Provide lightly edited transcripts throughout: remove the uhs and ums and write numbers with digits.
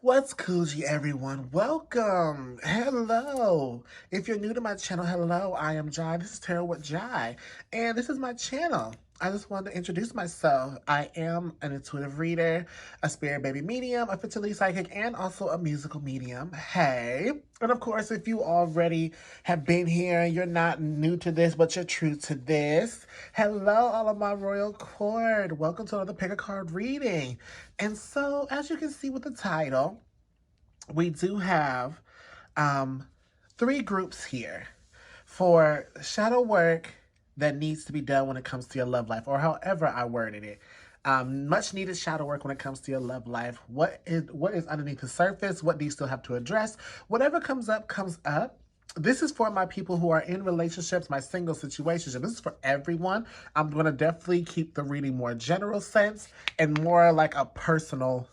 What's Coogee, everyone? Welcome. Hello. If you're new to my channel, hello. I am Jai. This is Tarot with Jai, and this is my channel. I just wanted to introduce myself. I am an intuitive reader, a spirit baby medium, a fertility psychic, and also a musical medium. Hey. And of course, if you already have been here and you're not new to this, but you're true to this, hello, all of my royal court. Welcome to another pick a card reading. And so, as you can see with the title, we do have three groups here for shadow work that needs to be done when it comes to your love life, or however I worded it. Much needed shadow work when it comes to your love life. What is underneath the surface? What do you still have to address? Whatever comes up, comes up. This is for my people who are in relationships, my single situationship. This is for everyone. I'm going to definitely keep the reading more general sense and more like a personal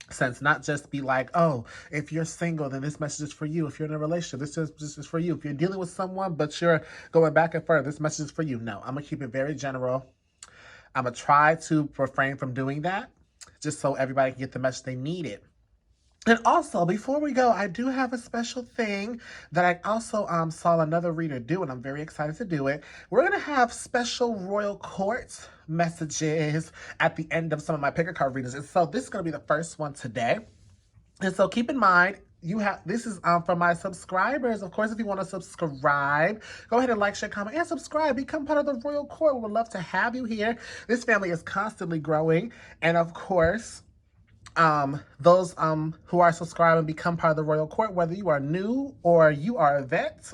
sense, not just be like, oh, if you're single, then this message is for you. If you're in a relationship, this is for you. If you're dealing with someone, but you're going back and forth, this message is for you. No, I'm going to keep it very general. I'm going to try to refrain from doing that, just so everybody can get the message they needed. And also, before we go, I do have a special thing that I also saw another reader do, and I'm very excited to do it. We're going to have special royal court messages at the end of some of my picker card readings. And so this is going to be the first one today. And so keep in mind, this is for my subscribers. Of course, if you want to subscribe, go ahead and like, share, comment, and subscribe. Become part of the royal court. We would love to have you here. This family is constantly growing. And of course, those who are subscribed and become part of the royal court, whether you are new or you are a vet,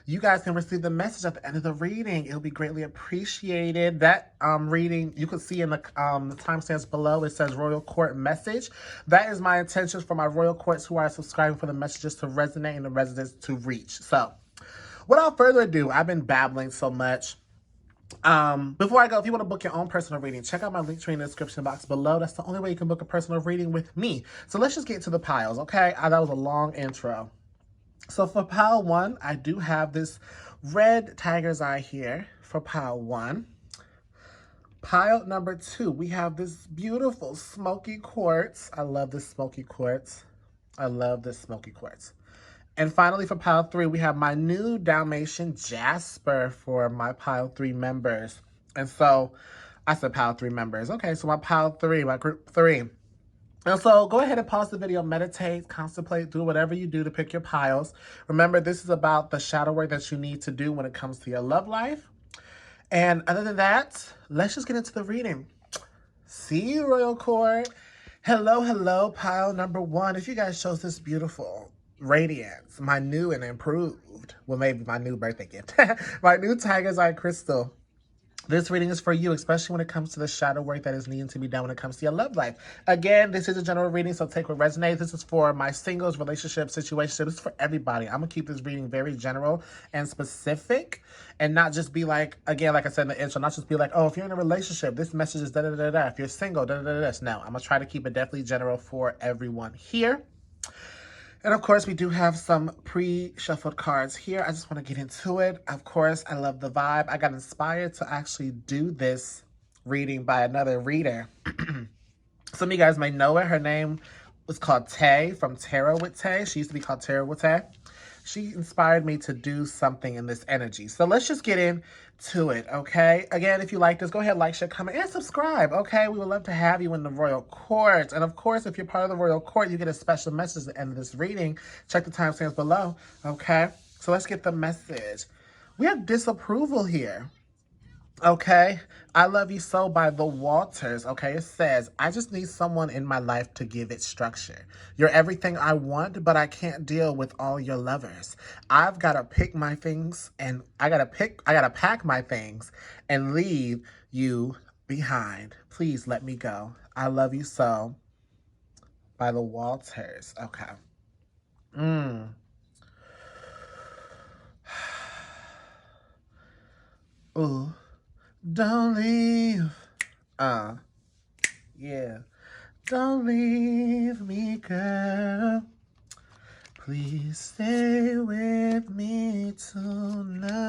you guys can receive the message at the end of the reading. It'll be greatly appreciated. That reading, you can see in the timestamps below, it says royal court message. That is my intention for my royal courts who are subscribing, for the messages to resonate and the residents to reach. So without further ado, I've been babbling so much. Before I go, if you want to book your own personal reading, check out my Linktree in the description box below. That's the only way you can book a personal reading with me. So let's just get to the piles, okay? That was a long intro. So for pile one, I do have this red tiger's eye here for pile one. Pile number two, we have this beautiful smoky quartz. I love this smoky quartz. I love this smoky quartz. And finally, for pile three, we have my new Dalmatian Jasper for my pile three members. And so, I said pile three members. Okay, so my pile three, my group three. And so, go ahead and pause the video, meditate, contemplate, do whatever you do to pick your piles. Remember, this is about the shadow work that you need to do when it comes to your love life. And other than that, let's just get into the reading. See you, Royal Court. Hello, hello, pile number one. If you guys chose this beautiful radiance, my new and improved, well, maybe my new birthday gift, my new tiger's eye crystal. This reading is for you, especially when it comes to the shadow work that is needing to be done when it comes to your love life. Again, this is a general reading, so take what resonates. This is for my singles, relationship, situation. This is for everybody. I'm going to keep this reading very general and specific, and not just be like, again, like I said in the intro, not just be like, oh, if you're in a relationship, this message is da-da-da-da. If you're single, da-da-da-da. No, I'm going to try to keep it definitely general for everyone here. And of course, we do have some pre-shuffled cards here. I just want to get into it. Of course, I love the vibe. I got inspired to actually do this reading by another reader. Some of you guys may know her. Her name was called Tay from Tarot with Tay. She used to be called Tarot with Tay. She inspired me to do something in this energy. So let's just get into it, okay? Again, if you like this, go ahead, like, share, comment, and subscribe, okay? We would love to have you in the Royal Court. And of course, if you're part of the Royal Court, you get a special message at the end of this reading. Check the timestamps below, okay? So let's get the message. We have disapproval here. Okay, I Love You So by the Walters. Okay, it says, I just need someone in my life to give it structure. You're everything I want, but I can't deal with all your lovers. I've got to pick my things and I got to pack my things and leave you behind. Please let me go. I Love You So by the Walters. Okay. Ooh. Don't leave. Yeah. Don't leave me, girl. Please stay with me tonight.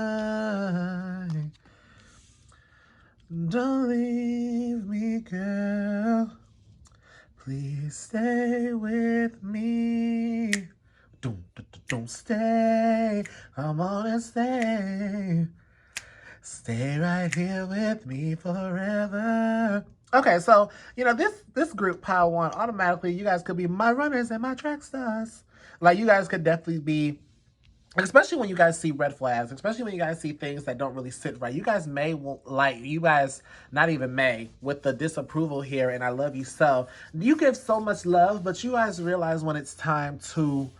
Don't leave me, girl. Please stay with me. Don't stay. Come on and stay. Stay right here with me forever. Okay, so this group pile one automatically. You guys could be my runners and my track stars. Like you guys could definitely be. Especially when you guys see red flags, especially when you guys see things that don't really sit right. You guys may like, you guys, not even may, with the disapproval here and I love you so. You give so much love, but you guys realize when it's time to,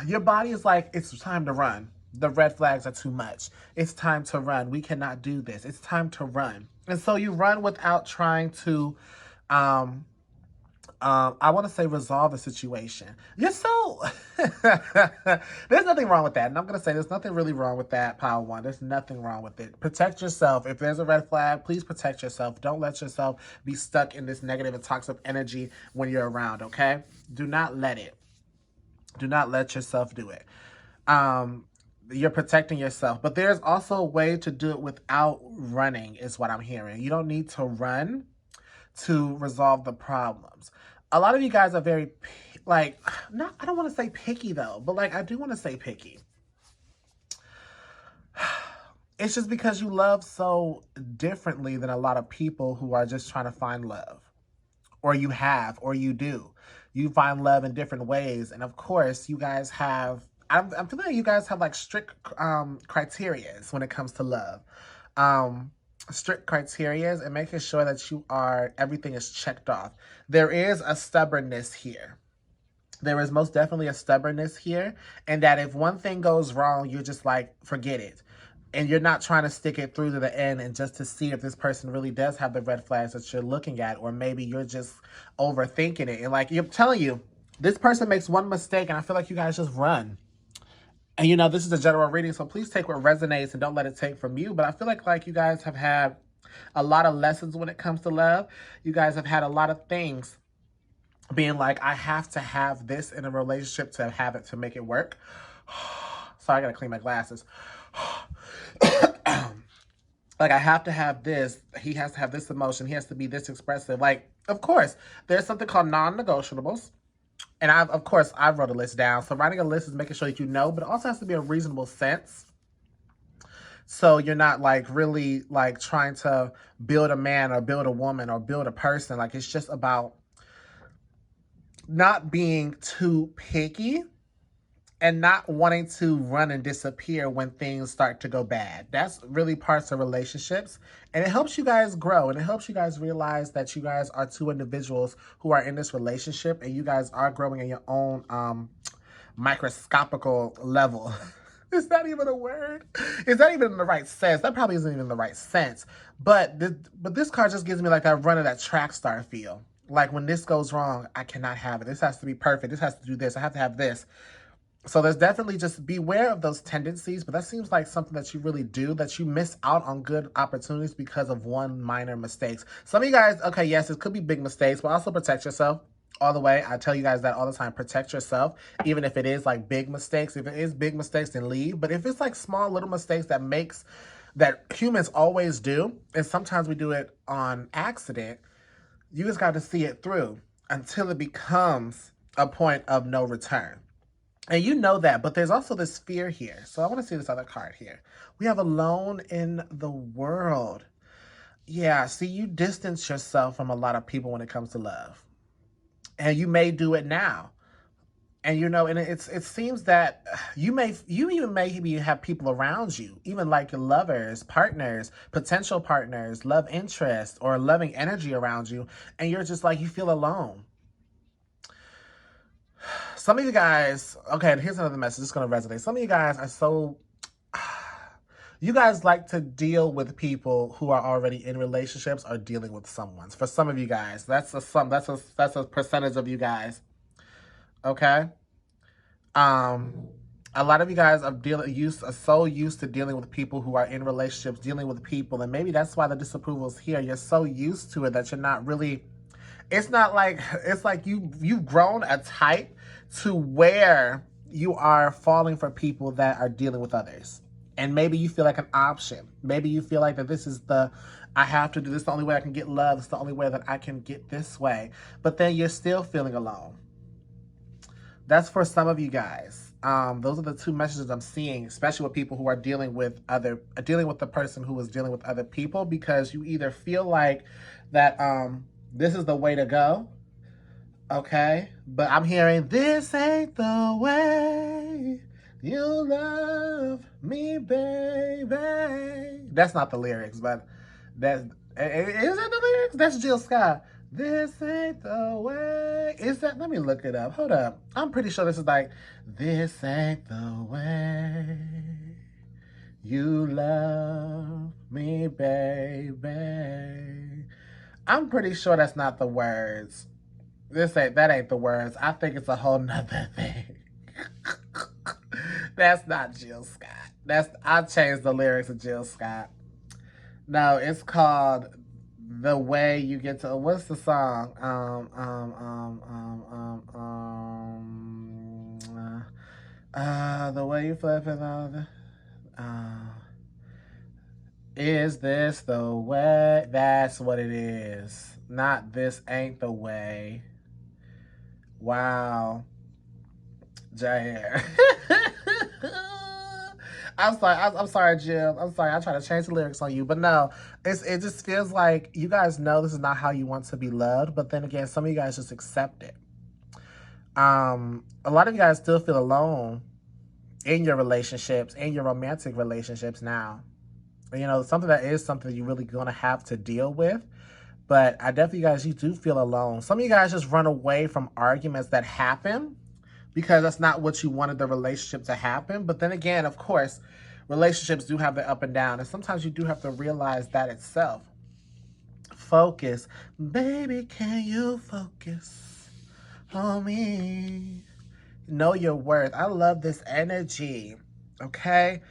your body is like, it's time to run. The red flags are too much. It's time to run. We cannot do this. It's time to run. And so you run without trying to, I want to say resolve the situation. You're so, there's nothing wrong with that. And I'm going to say there's nothing really wrong with that, pile one. There's nothing wrong with it. Protect yourself. If there's a red flag, please protect yourself. Don't let yourself be stuck in this negative and toxic energy when you're around, okay? Do not let it. Do not let yourself do it. You're protecting yourself. But there's also a way to do it without running is what I'm hearing. You don't need to run to resolve the problems. A lot of you guys are very, I don't want to say picky though, but I do want to say picky. It's just because you love so differently than a lot of people who are just trying to find love. Or you have, or you do. You find love in different ways. And of course, you guys have, I'm feeling like you guys have strict criteria when it comes to love. Strict criterias and making sure that everything is checked off. There is a stubbornness here. There is most definitely a stubbornness here. And that if one thing goes wrong, you're just forget it. And you're not trying to stick it through to the end and just to see if this person really does have the red flags that you're looking at. Or maybe you're just overthinking it. And I'm telling you, this person makes one mistake and I feel like you guys just run. And this is a general reading, so please take what resonates and don't let it take from you. But I feel like you guys have had a lot of lessons when it comes to love. You guys have had a lot of things being I have to have this in a relationship to have it to make it work. Sorry, I gotta clean my glasses. I have to have this. He has to have this emotion. He has to be this expressive. Of course, there's something called non-negotiables. And I wrote a list down. So writing a list is making sure that you know, but it also has to be a reasonable sense. So you're not really trying to build a man or build a woman or build a person. It's just about not being too picky and not wanting to run and disappear when things start to go bad. That's really parts of relationships. And it helps you guys grow. And it helps you guys realize that you guys are two individuals who are in this relationship. And you guys are growing in your own microscopical level. Is that even a word? Is that even in the right sense? That probably isn't even the right sense. But this card just gives me that run of that track star feel. When this goes wrong, I cannot have it. This has to be perfect. This has to do this. I have to have this. So there's definitely just beware of those tendencies, but that seems like something that you really do, that you miss out on good opportunities because of one minor mistakes. Some of you guys, okay, yes, it could be big mistakes, but also protect yourself all the way. I tell you guys that all the time. Protect yourself, even if it is big mistakes. If it is big mistakes, then leave. But if it's small little mistakes that humans always do, and sometimes we do it on accident, you just got to see it through until it becomes a point of no return. And you know that, but there's also this fear here. So I want to see this other card here. We have alone in the world. Yeah, see, you distance yourself from a lot of people when it comes to love. And you may do it now. And and it seems that you even maybe have people around you, even your lovers, partners, potential partners, love interest, or loving energy around you. And you're just you feel alone. Some of you guys, okay, here's another message. It's going to resonate. Some of you guys are so, you guys like to deal with people who are already in relationships or dealing with someone. For some of you guys, that's a percentage of you guys. Okay. A lot of you guys are so used to dealing with people who are in relationships, dealing with people, and maybe that's why the disapproval is here. You're so used to it that you're not really It's not like, it's like you've grown a type to where you are falling for people that are dealing with others. And maybe you feel like an option. Maybe you feel like that this is I have to do this, the only way I can get love. It's the only way that I can get this way. But then you're still feeling alone. That's for some of you guys. Those are the two messages I'm seeing, especially with people who are dealing with the person who is dealing with other people, because you either feel like that this is the way to go, okay? But I'm hearing, this ain't the way you love me, baby. That's not the lyrics, but is that the lyrics? That's Jill Scott. This ain't the way. Is that? Let me look it up. Hold up. I'm pretty sure this is like, this ain't the way you love me, baby. I'm pretty sure that's not the words. That ain't the words. I think it's a whole nother thing. That's not Jill Scott. I changed the lyrics of Jill Scott. No, it's called The Way You Get to, what's the song? The Way You Flip it on. Is this the way? That's what it is. Not this ain't the way. Wow. Jair. I'm sorry, Jim. I'm sorry. I try to change the lyrics on you, but no, it just feels like you guys know this is not how you want to be loved. But then again, some of you guys just accept it. A lot of you guys still feel alone in your relationships, in your romantic relationships now. You know, something you're really gonna have to deal with. But I definitely, guys, you do feel alone. Some of you guys just run away from arguments that happen because that's not what you wanted the relationship to happen. But then again, of course, relationships do have the up and down. And sometimes you do have to realize that itself. Focus. Baby, can you focus on me? Know your worth. I love this energy. Okay?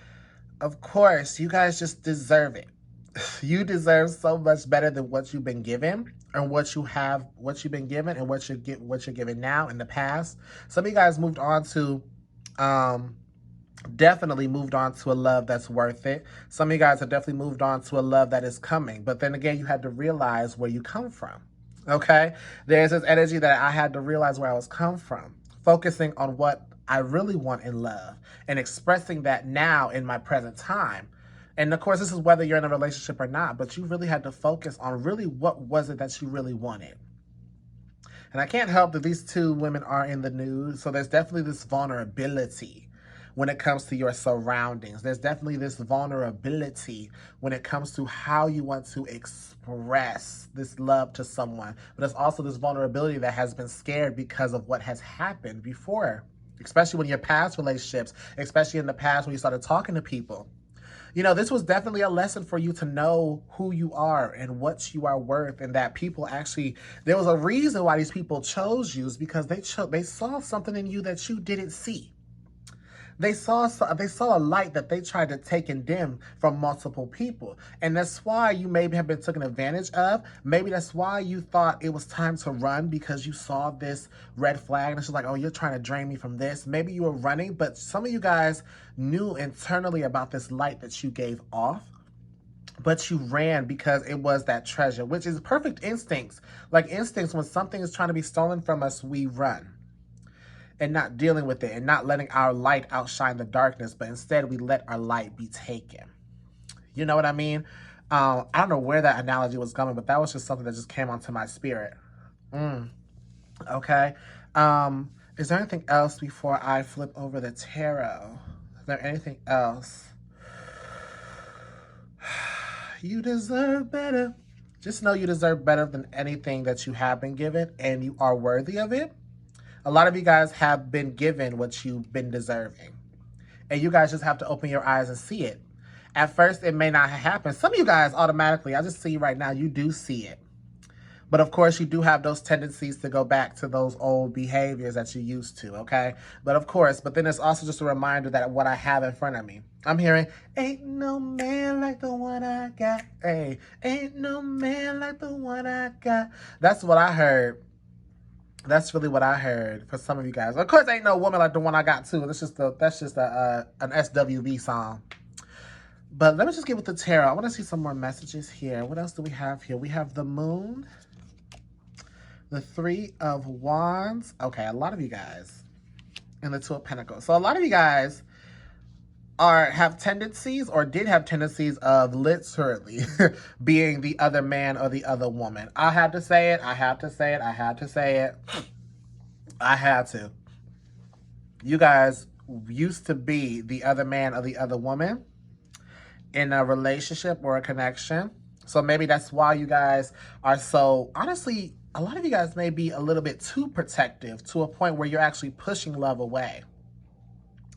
Of course, you guys just deserve it. You deserve so much better than what you've been given, and what you've been given, and what you're given now in the past. Some of you guys moved on to, definitely moved on to a love that's worth it. Some of you guys have definitely moved on to a love that is coming. But then again, you had to realize where you come from. Okay? There's this energy that I had to realize where I was come from. Focusing on what I really want in love and expressing that now in my present time. And of course, this is whether you're in a relationship or not, but you really had to focus on really what was it that you really wanted. And I can't help that these two women are in the news, so there's definitely this vulnerability when it comes to your surroundings. There's definitely this vulnerability when it comes to how you want to express this love to someone. But there's also this vulnerability that has been scared because of what has happened before, especially when your past relationships, especially in the past when you started talking to people. You know, this was definitely a lesson for you to know who you are and what you are worth, and that people actually, there was a reason why these people chose you, is because they saw something in you that you didn't see. They saw a light that they tried to take and dim from multiple people. And that's why you maybe have been taken advantage of. Maybe that's why you thought it was time to run, because you saw this red flag and it's just like, oh, you're trying to drain me from this. Maybe you were running, but some of you guys knew internally about this light that you gave off. But you ran because it was that treasure, which is perfect instincts. Like instincts, when something is trying to be stolen from us, we run. And not dealing with it and not letting our light outshine the darkness, but instead we let our light be taken. You know what I mean? I don't know where that analogy was coming, but that was just something that just came onto my spirit. Okay. Is there anything else before I flip over the tarot? Is there anything else? You deserve better. Just know you deserve better than anything that you have been given, and you are worthy of it. A lot of you guys have been given what you've been deserving. And you guys just have to open your eyes and see it. At first, it may not happen. Some of you guys automatically, I just see right now, you do see it. But of course, you do have those tendencies to go back to those old behaviors that you used to, okay? But of course, but then it's also just a reminder that what I have in front of me. I'm hearing, ain't no man like the one I got. Hey, ain't no man like the one I got. That's what I heard. That's really what I heard for some of you guys. Of course, ain't no woman like the one I got too. That's just an SWV song. But let me just get with the tarot. I want to see some more messages here. What else do we have here? We have the moon, the 3 of Wands. Okay, a lot of you guys. And the 2 of Pentacles. So a lot of you guys have tendencies or did have tendencies of literally being the other man or the other woman. I had to say it. I had to say it. I had to say it. I had to. You guys used to be the other man or the other woman in a relationship or a connection. So maybe that's why you guys are so, honestly, a lot of you guys may be a little bit too protective to a point where you're actually pushing love away.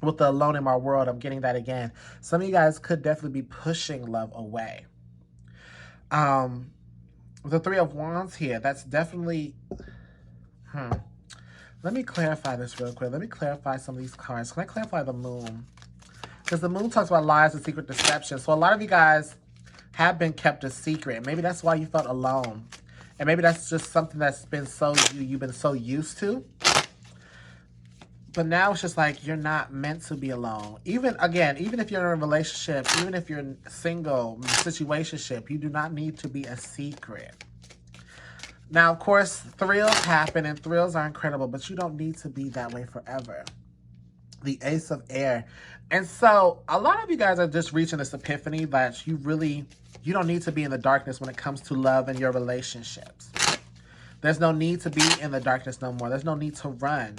With the alone in my world, I'm getting that again. Some of you guys could definitely be pushing love away. The 3 of Wands here, that's definitely, let me clarify this real quick. Let me clarify some of these cards. Can I clarify the moon? Because the moon talks about lies and secret deception. So a lot of you guys have been kept a secret. Maybe that's why you felt alone. And maybe that's just something that's been you've been so used to. But now it's just like you're not meant to be alone. Even if you're in a relationship, even if you're single, situationship, you do not need to be a secret. Now, of course, thrills happen and thrills are incredible, but you don't need to be that way forever. The Ace of Air. And so a lot of you guys are just reaching this epiphany that you don't need to be in the darkness when it comes to love and your relationships. There's no need to be in the darkness no more. There's no need to run.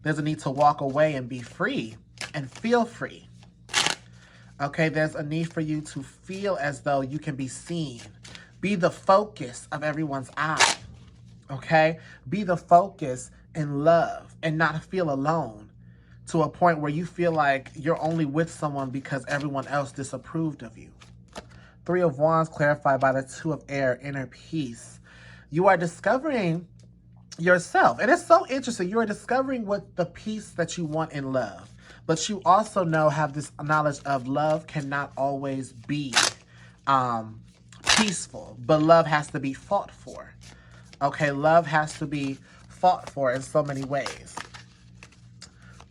There's a need to walk away and be free and feel free. Okay, there's a need for you to feel as though you can be seen. Be the focus of everyone's eye. Okay? Be the focus in love and not feel alone to a point where you feel like you're only with someone because everyone else disapproved of you. 3 of Wands clarified by the 2 of Air, inner peace. You are discovering yourself. And it's so interesting. You are discovering what the peace that you want in love. But you also have this knowledge of love cannot always be peaceful. But love has to be fought for. Okay, love has to be fought for in so many ways.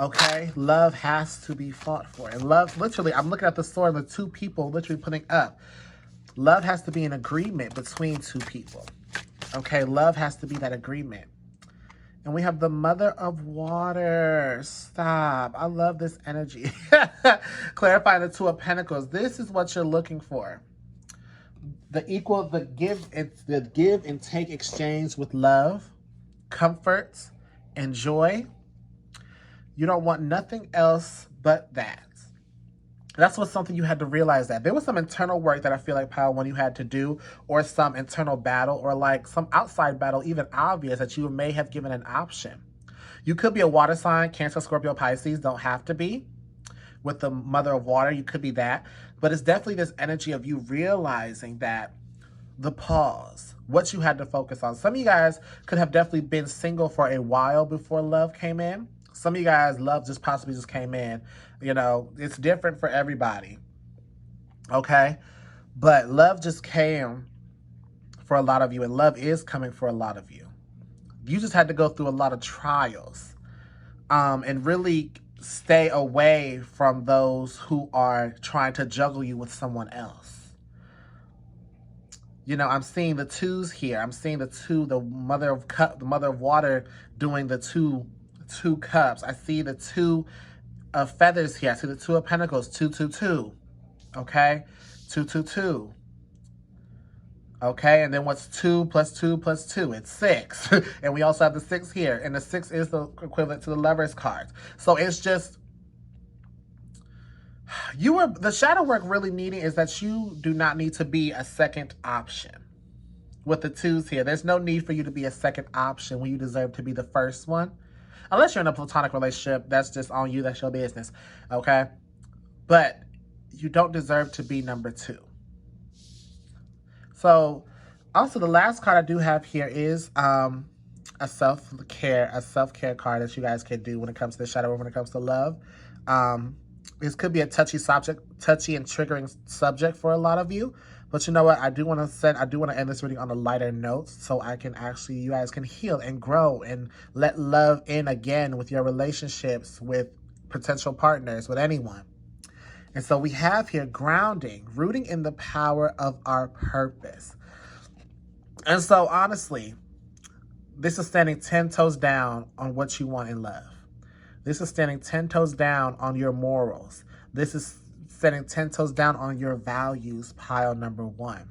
Okay, love has to be fought for. And love, literally, I'm looking at the sword, the 2 people literally putting up. Love has to be an agreement between 2 people. Okay, love has to be that agreement. And we have the Mother of Water. Stop. I love this energy. Clarifying the 2 of Pentacles. This is what you're looking for. The give and take exchange with love, comfort, and joy. You don't want nothing else but that. That's what's something you had to realize that. There was some internal work that I feel like, Power One, you had to do, or some internal battle, or like some outside battle, even obvious, that you may have given an option. You could be a water sign, Cancer, Scorpio, Pisces, don't have to be. With the Mother of Water, you could be that. But it's definitely this energy of you realizing that the pause, what you had to focus on. Some of you guys could have definitely been single for a while before love came in. Some of you guys, love just possibly just came in. You know, it's different for everybody. Okay? But love just came for a lot of you. And love is coming for a lot of you. You just had to go through a lot of trials. And really stay away from those who are trying to juggle you with someone else. You know, I'm seeing the 2s here. I'm seeing the Mother of Water doing the two cups. I see the 2 of feathers here. I see the 2 of Pentacles, 2, 2, 2. Okay? 2, 2, 2. Okay, and then what's 2 plus 2 plus 2? It's 6. And we also have the 6 here. And the 6 is the equivalent to the Lover's card. So it's just, the shadow work really needing is that you do not need to be a second option. With the 2s here, there's no need for you to be a second option when you deserve to be the first one. Unless you're in a platonic relationship, that's just on you, that's your business, okay? But you don't deserve to be number 2. So Also, the last card I do have here is a self-care card that you guys can do when it comes to the shadow, when it comes to love. This could be a touchy and triggering subject for a lot of you. But you know what? I do want to end this reading on a lighter note, so you guys can heal and grow and let love in again with your relationships, with potential partners, with anyone. And so we have here grounding, rooting in the power of our purpose. And so honestly, this is standing 10 toes down on what you want in love. This is standing 10 toes down on your morals. This is standing 10 toes down on your values, pile number 1.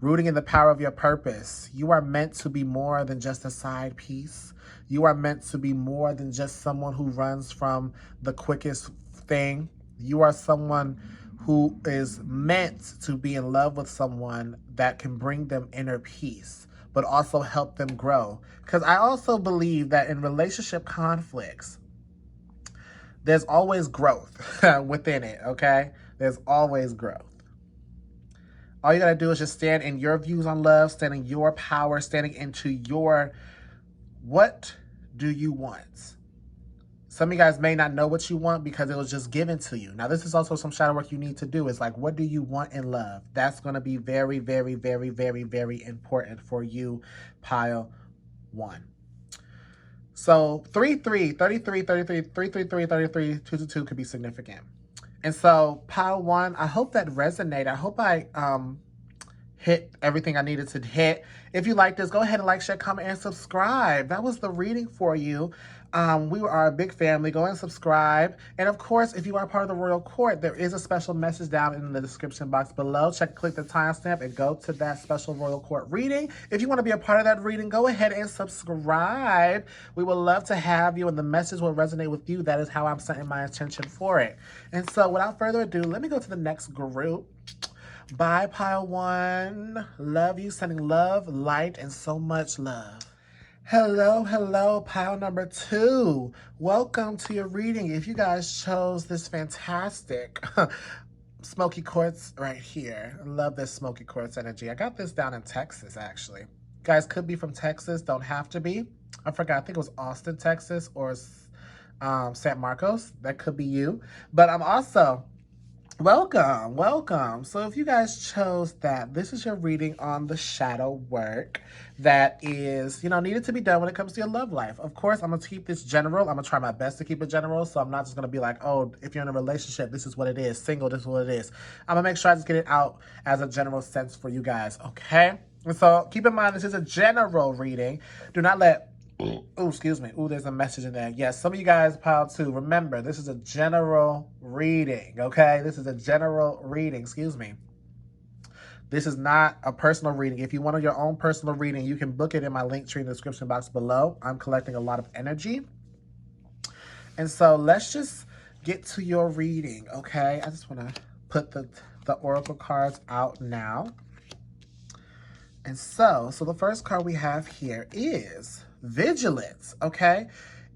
Rooting in the power of your purpose. You are meant to be more than just a side piece. You are meant to be more than just someone who runs from the quickest thing. You are someone who is meant to be in love with someone that can bring them inner peace, but also help them grow. Because I also believe that in relationship conflicts, there's always growth within it, okay? There's always growth. All you got to do is just stand in your views on love, stand in your power, standing into your, what do you want? Some of you guys may not know what you want because it was just given to you. Now, this is also some shadow work you need to do. It's like, what do you want in love? That's going to be very, very, very, very, very important for you, pile 1. So 33, 33, 33, 333, 33, 222 could be significant. And so pile 1, I hope that resonated. I hope I hit everything I needed to hit. If you like this, go ahead and like, share, comment, and subscribe. That was the reading for you. We are a big family. Go and subscribe. And of course, if you are part of the Royal Court, there is a special message down in the description box below. Click the timestamp and go to that special Royal Court reading. If you want to be a part of that reading, go ahead and subscribe. We would love to have you, and the message will resonate with you. That is how I'm setting my intention for it. And so without further ado, let me go to the next group. Bye, pile 1. Love you. Sending love, light, and so much love. Hello, hello, pile number 2. Welcome to your reading. If you guys chose this fantastic smoky quartz right here, I love this smoky quartz energy. I got this down in Texas, actually. You guys could be from Texas, don't have to be. I forgot, I think it was Austin, Texas, or San Marcos. That could be you. But I'm also... welcome, welcome. So if you guys chose that, this is your reading on the shadow work that is, needed to be done when it comes to your love life. Of course, I'm going to keep this general. I'm going to try my best to keep it general. So I'm not just going to be like, oh, if you're in a relationship, this is what it is. Single, this is what it is. I'm going to make sure I just get it out as a general sense for you guys, okay? And so keep in mind, this is a general reading. Do not let... oh, excuse me. Oh, there's a message in there. Yes, some of you guys piled 2. Remember, this is a general reading, okay? This is a general reading. Excuse me. This is not a personal reading. If you want your own personal reading, you can book it in my Linktree in the description box below. I'm collecting a lot of energy. And so let's just get to your reading, okay? I just want to put the oracle cards out now. And so the first card we have here is... vigilance, okay?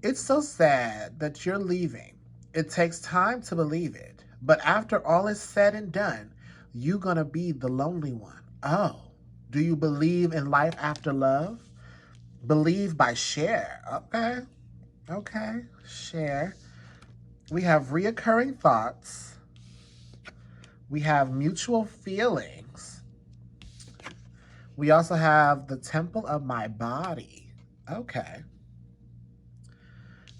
It's so sad that you're leaving. It takes time to believe it. But after all is said and done, you're going to be the lonely one. Oh, do you believe in life after love? Believe by share. Okay. Okay. Share. We have reoccurring thoughts. We have mutual feelings. We also have the temple of my body. Okay.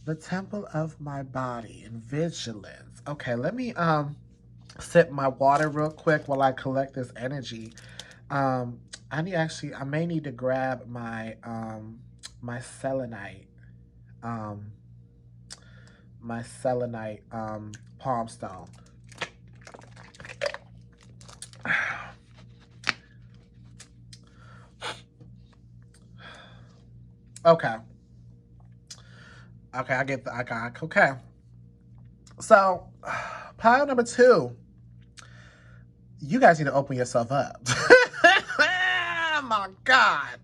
The temple of my body and vigilance. Okay, let me sip my water real quick while I collect this energy. I may need to grab my my selenite. My selenite palm stone. Okay. Okay, okay. So, pile number 2. You guys need to open yourself up. Oh my God.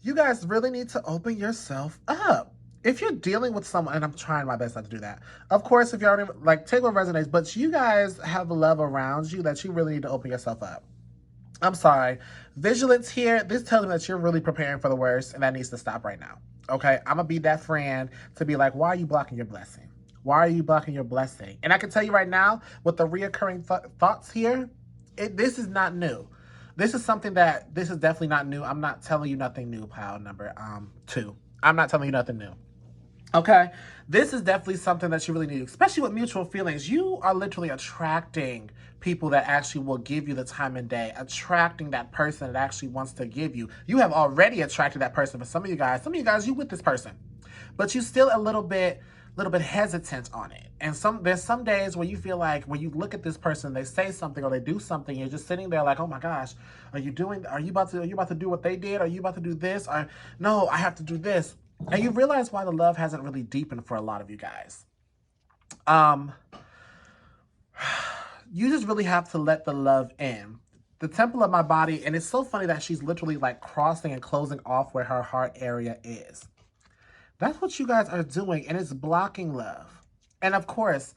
You guys really need to open yourself up. If you're dealing with someone, and I'm trying my best not to do that. Of course, if you're already, take what resonates, but you guys have love around you that you really need to open yourself up. I'm sorry. Vigilance here, this tells me that you're really preparing for the worst, and that needs to stop right now. Okay? I'm going to be that friend to be like, why are you blocking your blessing? Why are you blocking your blessing? And I can tell you right now, with the reoccurring thoughts here, this is not new. This is definitely not new. I'm not telling you nothing new, pile number 2. I'm not telling you nothing new. Okay, this is definitely something that you really need, especially with mutual feelings. You are literally attracting people that actually will give you the time and day, attracting that person that actually wants to give you. You have already attracted that person. For some of you guys, you with this person, but you still a little bit hesitant on it. And there's some days where you feel like when you look at this person, they say something or they do something, you're just sitting there like, oh my gosh, are you about to do what they did? Are you about to do this? Or no, I have to do this. And you realize why the love hasn't really deepened for a lot of you guys. You just really have to let the love in. The temple of my body, and it's so funny that she's literally like crossing and closing off where her heart area is. That's what you guys are doing, and it's blocking love. And of course,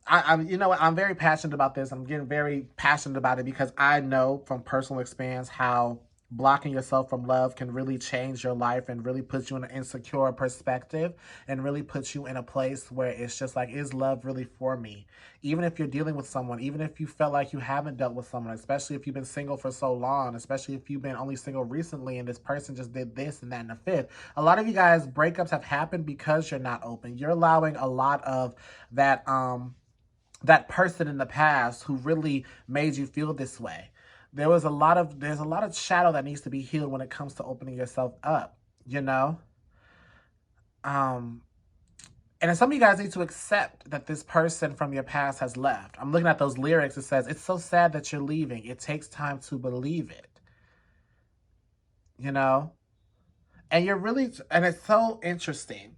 I'm very passionate about this. I'm getting very passionate about it because I know from personal experience how blocking yourself from love can really change your life and really put you in an insecure perspective and really put you in a place where it's just like, is love really for me? Even if you're dealing with someone, even if you felt like you haven't dealt with someone, especially if you've been single for so long, especially if you've been only single recently and this person just did this and that and the fifth. A lot of you guys, breakups have happened because you're not open. You're allowing a lot of that person in the past who really made you feel this way. There's a lot of shadow that needs to be healed when it comes to opening yourself up, you know? And some of you guys need to accept that this person from your past has left. I'm looking at those lyrics. It says, it's so sad that you're leaving. It takes time to believe it, you know? And it's so interesting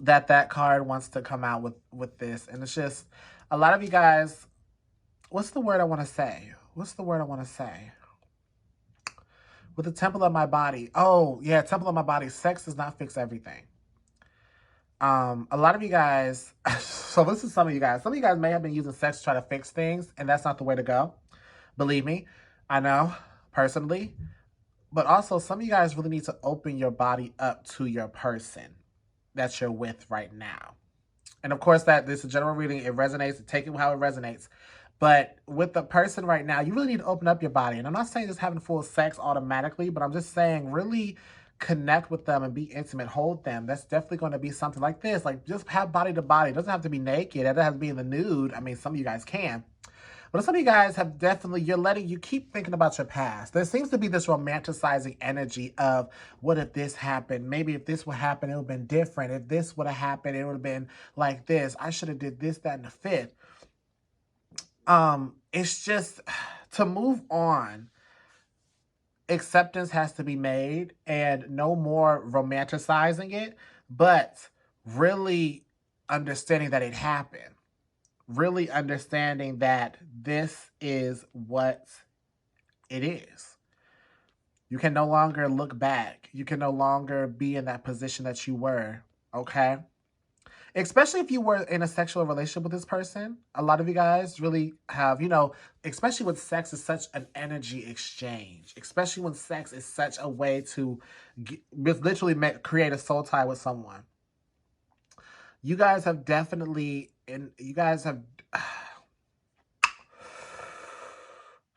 that card wants to come out with this. And it's just, a lot of you guys, what's the word I want to say? With the temple of my body. Oh, yeah, temple of my body. Sex does not fix everything. A lot of you guys, so this is some of you guys. Some of you guys may have been using sex to try to fix things, and that's not the way to go. Believe me, I know, personally. But also, some of you guys really need to open your body up to your person that you're with right now. And of course, this is a general reading. It resonates. Take it how it resonates. But with the person right now, you really need to open up your body. And I'm not saying just having full sex automatically, but I'm just saying really connect with them and be intimate, hold them. That's definitely going to be something like this. Like, just have body to body. It doesn't have to be naked. It doesn't have to be in the nude. I mean, some of you guys can. But some of you guys have definitely, you keep thinking about your past. There seems to be this romanticizing energy of, what if this happened? Maybe if this would happen, it would have been different. If this would have happened, it would have been like this. I should have did this, that, and the fifth. It's just, to move on, acceptance has to be made, and no more romanticizing it, but really understanding that it happened. Really understanding that this is what it is. You can no longer look back. You can no longer be in that position that you were, okay? Especially if you were in a sexual relationship with this person. A lot of you guys really have, especially when sex is such an energy exchange, especially when sex is such a way to literally create a soul tie with someone. You guys have definitely, and you guys have,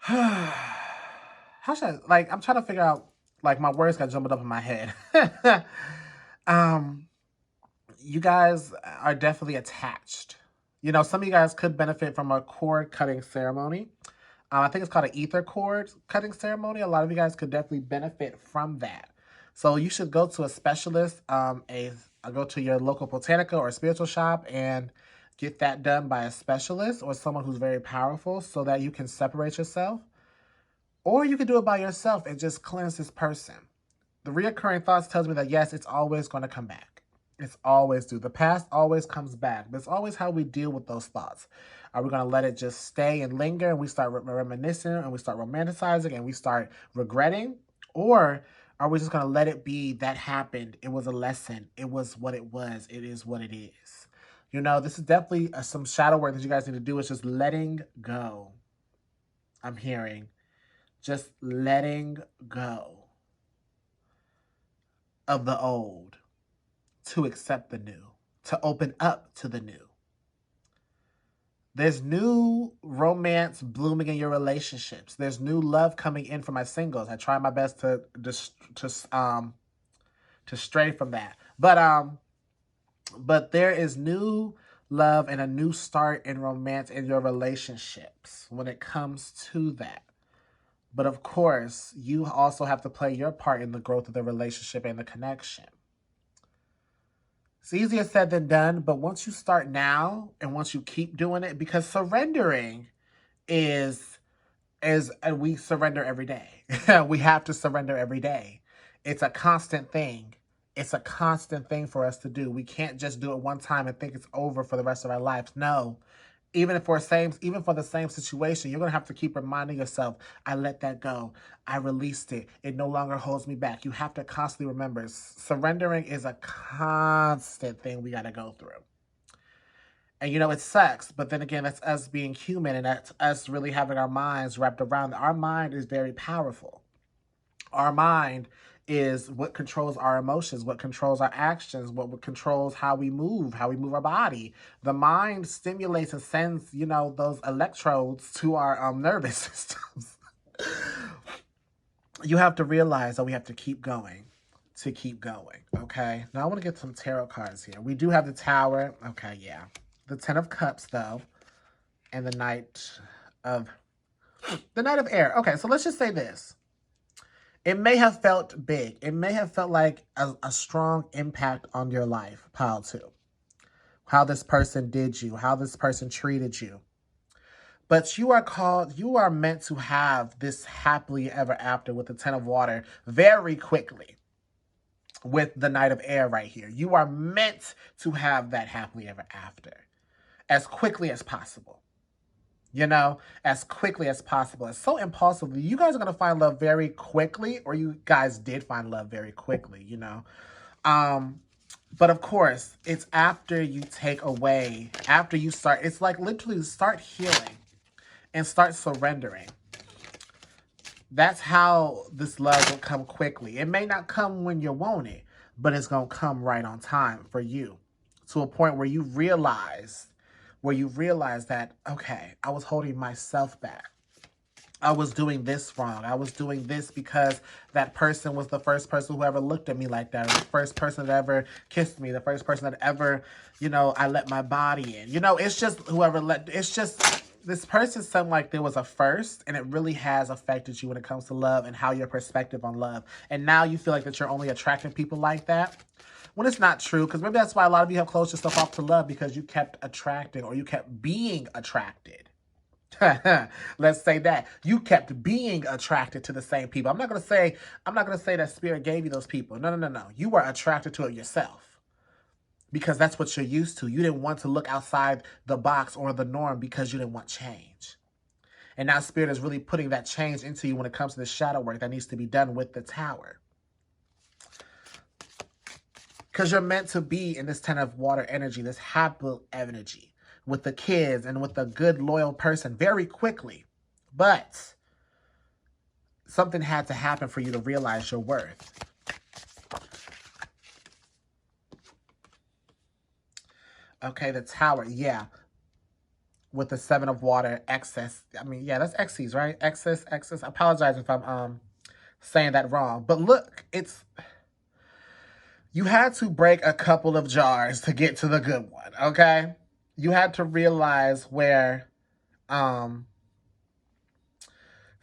how should I, like, I'm trying to figure out, like, my words got jumbled up in my head. You guys are definitely attached. Some of you guys could benefit from a cord cutting ceremony. I think it's called an ether cord cutting ceremony. A lot of you guys could definitely benefit from that. So you should go to a specialist, go to your local botanica or spiritual shop and get that done by a specialist or someone who's very powerful so that you can separate yourself. Or you can do it by yourself and just cleanse this person. The reoccurring thoughts tells me that, yes, it's always going to come back. It's always do. The past always comes back. But it's always how we deal with those thoughts. Are we going to let it just stay and linger and we start reminiscing and we start romanticizing and we start regretting? Or are we just going to let it be that happened? It was a lesson. It was what it was. It is what it is. This is definitely some shadow work that you guys need to do. Is just letting go. I'm hearing. just letting go of the old to accept the new, to open up to the new. There's new romance blooming in your relationships. There's new love coming in for my singles. I try my best to stray from that. But there is new love and a new start in romance in your relationships when it comes to that. But of course, you also have to play your part in the growth of the relationship and the connection. It's easier said than done, but once you start now and once you keep doing it, because surrendering is and we surrender every day. We have to surrender every day. It's a constant thing. It's a constant thing for us to do. We can't just do it one time and think it's over for the rest of our lives. No. Even for the same situation, you're gonna have to keep reminding yourself, I let that go. I released it. It no longer holds me back. You have to constantly remember. Surrendering is a constant thing we gotta go through. And it sucks, but then again, that's us being human, and that's us really having our minds wrapped around it. Our mind is very powerful. Our mind is what controls our emotions, what controls our actions, what controls how we move our body. The mind stimulates and sends, those electrodes to our nervous systems. You have to realize that we have to keep going to keep going, okay? Now I want to get some tarot cards here. We do have the Tower. Okay, yeah. The Ten of Cups, though, and the Knight of Air. Okay, so let's just say this. It may have felt big. It may have felt like a strong impact on your life, pile two. How this person did you, how this person treated you. But you are meant to have this happily ever after with the Ten of Water very quickly. With the Knight of Air right here. You are meant to have that happily ever after. As quickly as possible. As quickly as possible. It's so impulsive. You guys are going to find love very quickly, or you guys did find love very quickly, But of course, it's after you take away, after you start, it's like literally start healing and start surrendering. That's how this love will come quickly. It may not come when you want it, but it's going to come right on time for you, to a point where you realize that, okay, I was holding myself back. I was doing this wrong. I was doing this because that person was the first person who ever looked at me like that, or the first person that ever kissed me, the first person that ever, I let my body in. It's just this person seemed like there was a first, and it really has affected you when it comes to love and how your perspective on love. And now you feel like that you're only attracting people like that. When it's not true, because maybe that's why a lot of you have closed yourself off to love, because you kept attracting, or you kept being attracted. Let's say that. You kept being attracted to the same people. I'm not gonna say that spirit gave you those people. No. You were attracted to it yourself. Because that's what you're used to. You didn't want to look outside the box or the norm because you didn't want change. And now spirit is really putting that change into you when it comes to the shadow work that needs to be done with the Tower. Because you're meant to be in this Ten of Water energy, this happy energy, with the kids and with a good, loyal person very quickly. But something had to happen for you to realize your worth. Okay, the Tower, yeah. With the Seven of Water, excess. I mean, yeah, that's Xyz, right? Excess. I apologize if I'm saying that wrong. But look, you had to break a couple of jars to get to the good one, okay? You had to realize where some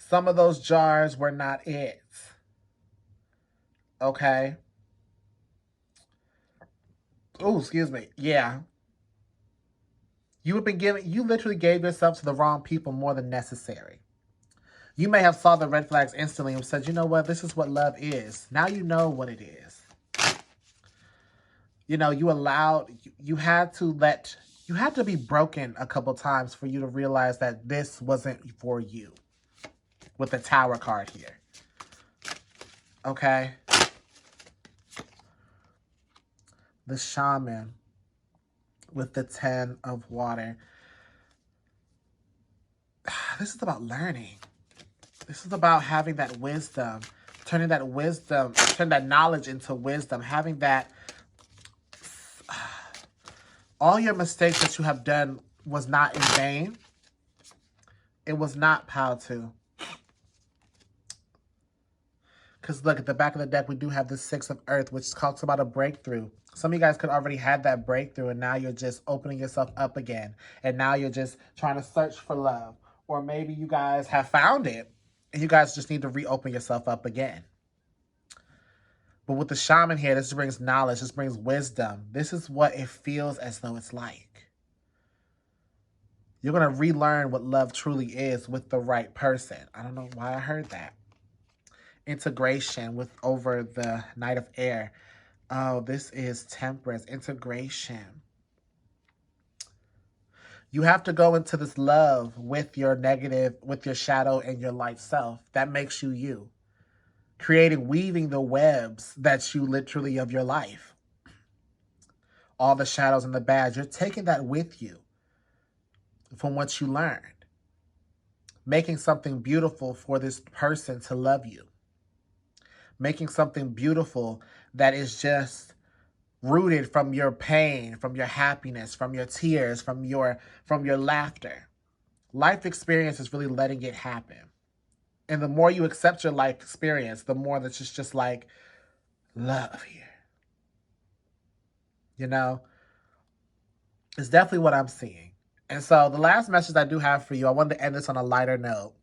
of those jars were not it. Okay? Oh, excuse me. Yeah. You literally gave yourself to the wrong people more than necessary. You may have saw the red flags instantly and said, you know what, this is what love is. Now you know what it is. You had to be broken a couple times for you to realize that this wasn't for you. With the Tower card here. Okay? The Shaman with the Ten of Water. This is about learning. This is about having that wisdom, turn that knowledge into wisdom, having that, all your mistakes that you have done was not in vain. It was not pile 2. Because look, at the back of the deck, we do have the 6 of Earth, which talks about a breakthrough. Some of you guys could already have that breakthrough, and now you're just opening yourself up again. And now you're just trying to search for love. Or maybe you guys have found it, and you guys just need to reopen yourself up again. But with the shaman here, this brings knowledge. This brings wisdom. This is what it feels as though it's like. You're going to relearn what love truly is with the right person. I don't know why I heard that. Integration with over the Knight of Air. Oh, this is Temperance. Integration. You have to go into this love with your negative, with your shadow and your light self. That makes you you. Weaving the webs that you literally of your life. All the shadows and the bad. You're taking that with you from what you learned. Making something beautiful for this person to love you. Making something beautiful that is just rooted from your pain, from your happiness, from your tears, from your laughter. Life experience is really letting it happen. And the more you accept your life experience, the more that it's just like love here. You know? It's definitely what I'm seeing. And so the last message I do have for you, I wanted to end this on a lighter note,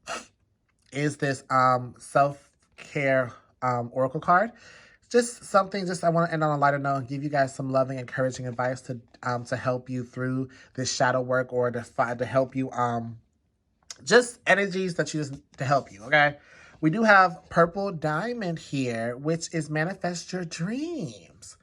is this self-care oracle card. Just something, I want to end on a lighter note and give you guys some loving, encouraging advice to help you through this shadow work, or to help you, just energies that you just, to help you, okay? We do have Purple Diamond here, which is manifest your dreams.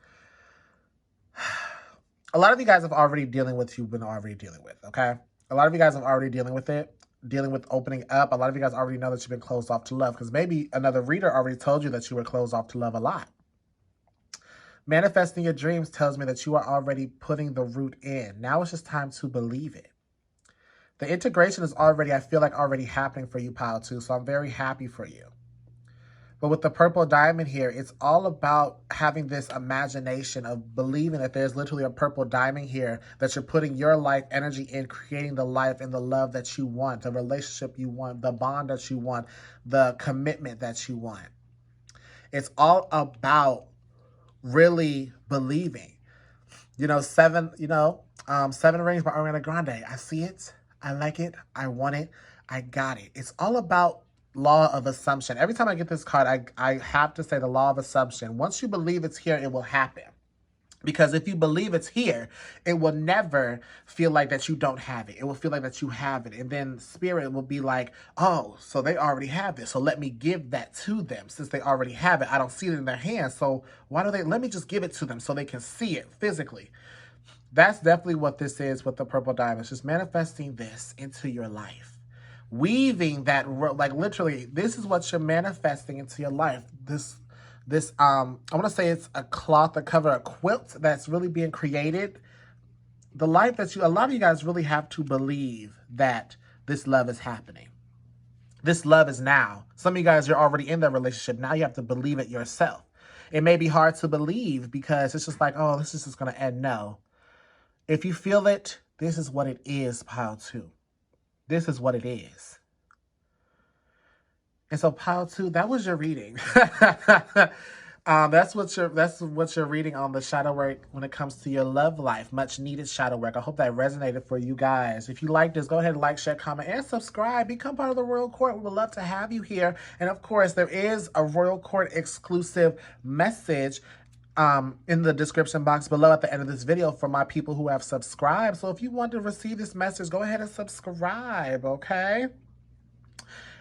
A lot of you guys have already dealing with you've been already dealing with, okay? A lot of you guys are already dealing with it. Dealing with opening up. A lot of you guys already know that you've been closed off to love, because maybe another reader already told you that you were closed off to love a lot. Manifesting your dreams tells me that you are already putting the root in. Now it's just time to believe it. The integration is already, I feel like, already happening for you, Pile 2, so I'm very happy for you. But with the Purple Diamond here, it's all about having this imagination of believing that there's literally a purple diamond here, that you're putting your life energy in, creating the life and the love that you want, the relationship you want, the bond that you want, the commitment that you want. It's all about really believing. You know, Seven Rings by Ariana Grande. I see it. I like it. I want it. I got it. It's all about law of assumption. Every time I get this card, I have to say the law of assumption. Once you believe it's here, it will happen. Because if you believe it's here, it will never feel like that you don't have it. It will feel like that you have it. And then spirit will be like, oh, so they already have this. So let me give that to them. Since they already have it, I don't see it in their hands. So let me just give it to them so they can see it physically. That's definitely what this is with the Purple Diamonds. Just manifesting this into your life. Weaving that, like literally, this is what you're manifesting into your life. I want to say it's a cloth that cover a quilt that's really being created. The life that a lot of you guys really have to believe that this love is happening. This love is now. Some of you guys, you're already in that relationship. Now you have to believe it yourself. It may be hard to believe because it's just like, oh, this is just going to end. No. If you feel it, this is what it is, Pile 2. This is what it is. And so, Pile 2, that was your reading. That's what you're reading on the shadow work when it comes to your love life. Much needed shadow work. I hope that resonated for you guys. If you like this, go ahead and like, share, comment, and subscribe. Become part of the Royal Court. We would love to have you here. And of course, there is a Royal Court exclusive message in the description box below at the end of this video for my people who have subscribed. So if you want to receive this message, go ahead and subscribe, okay?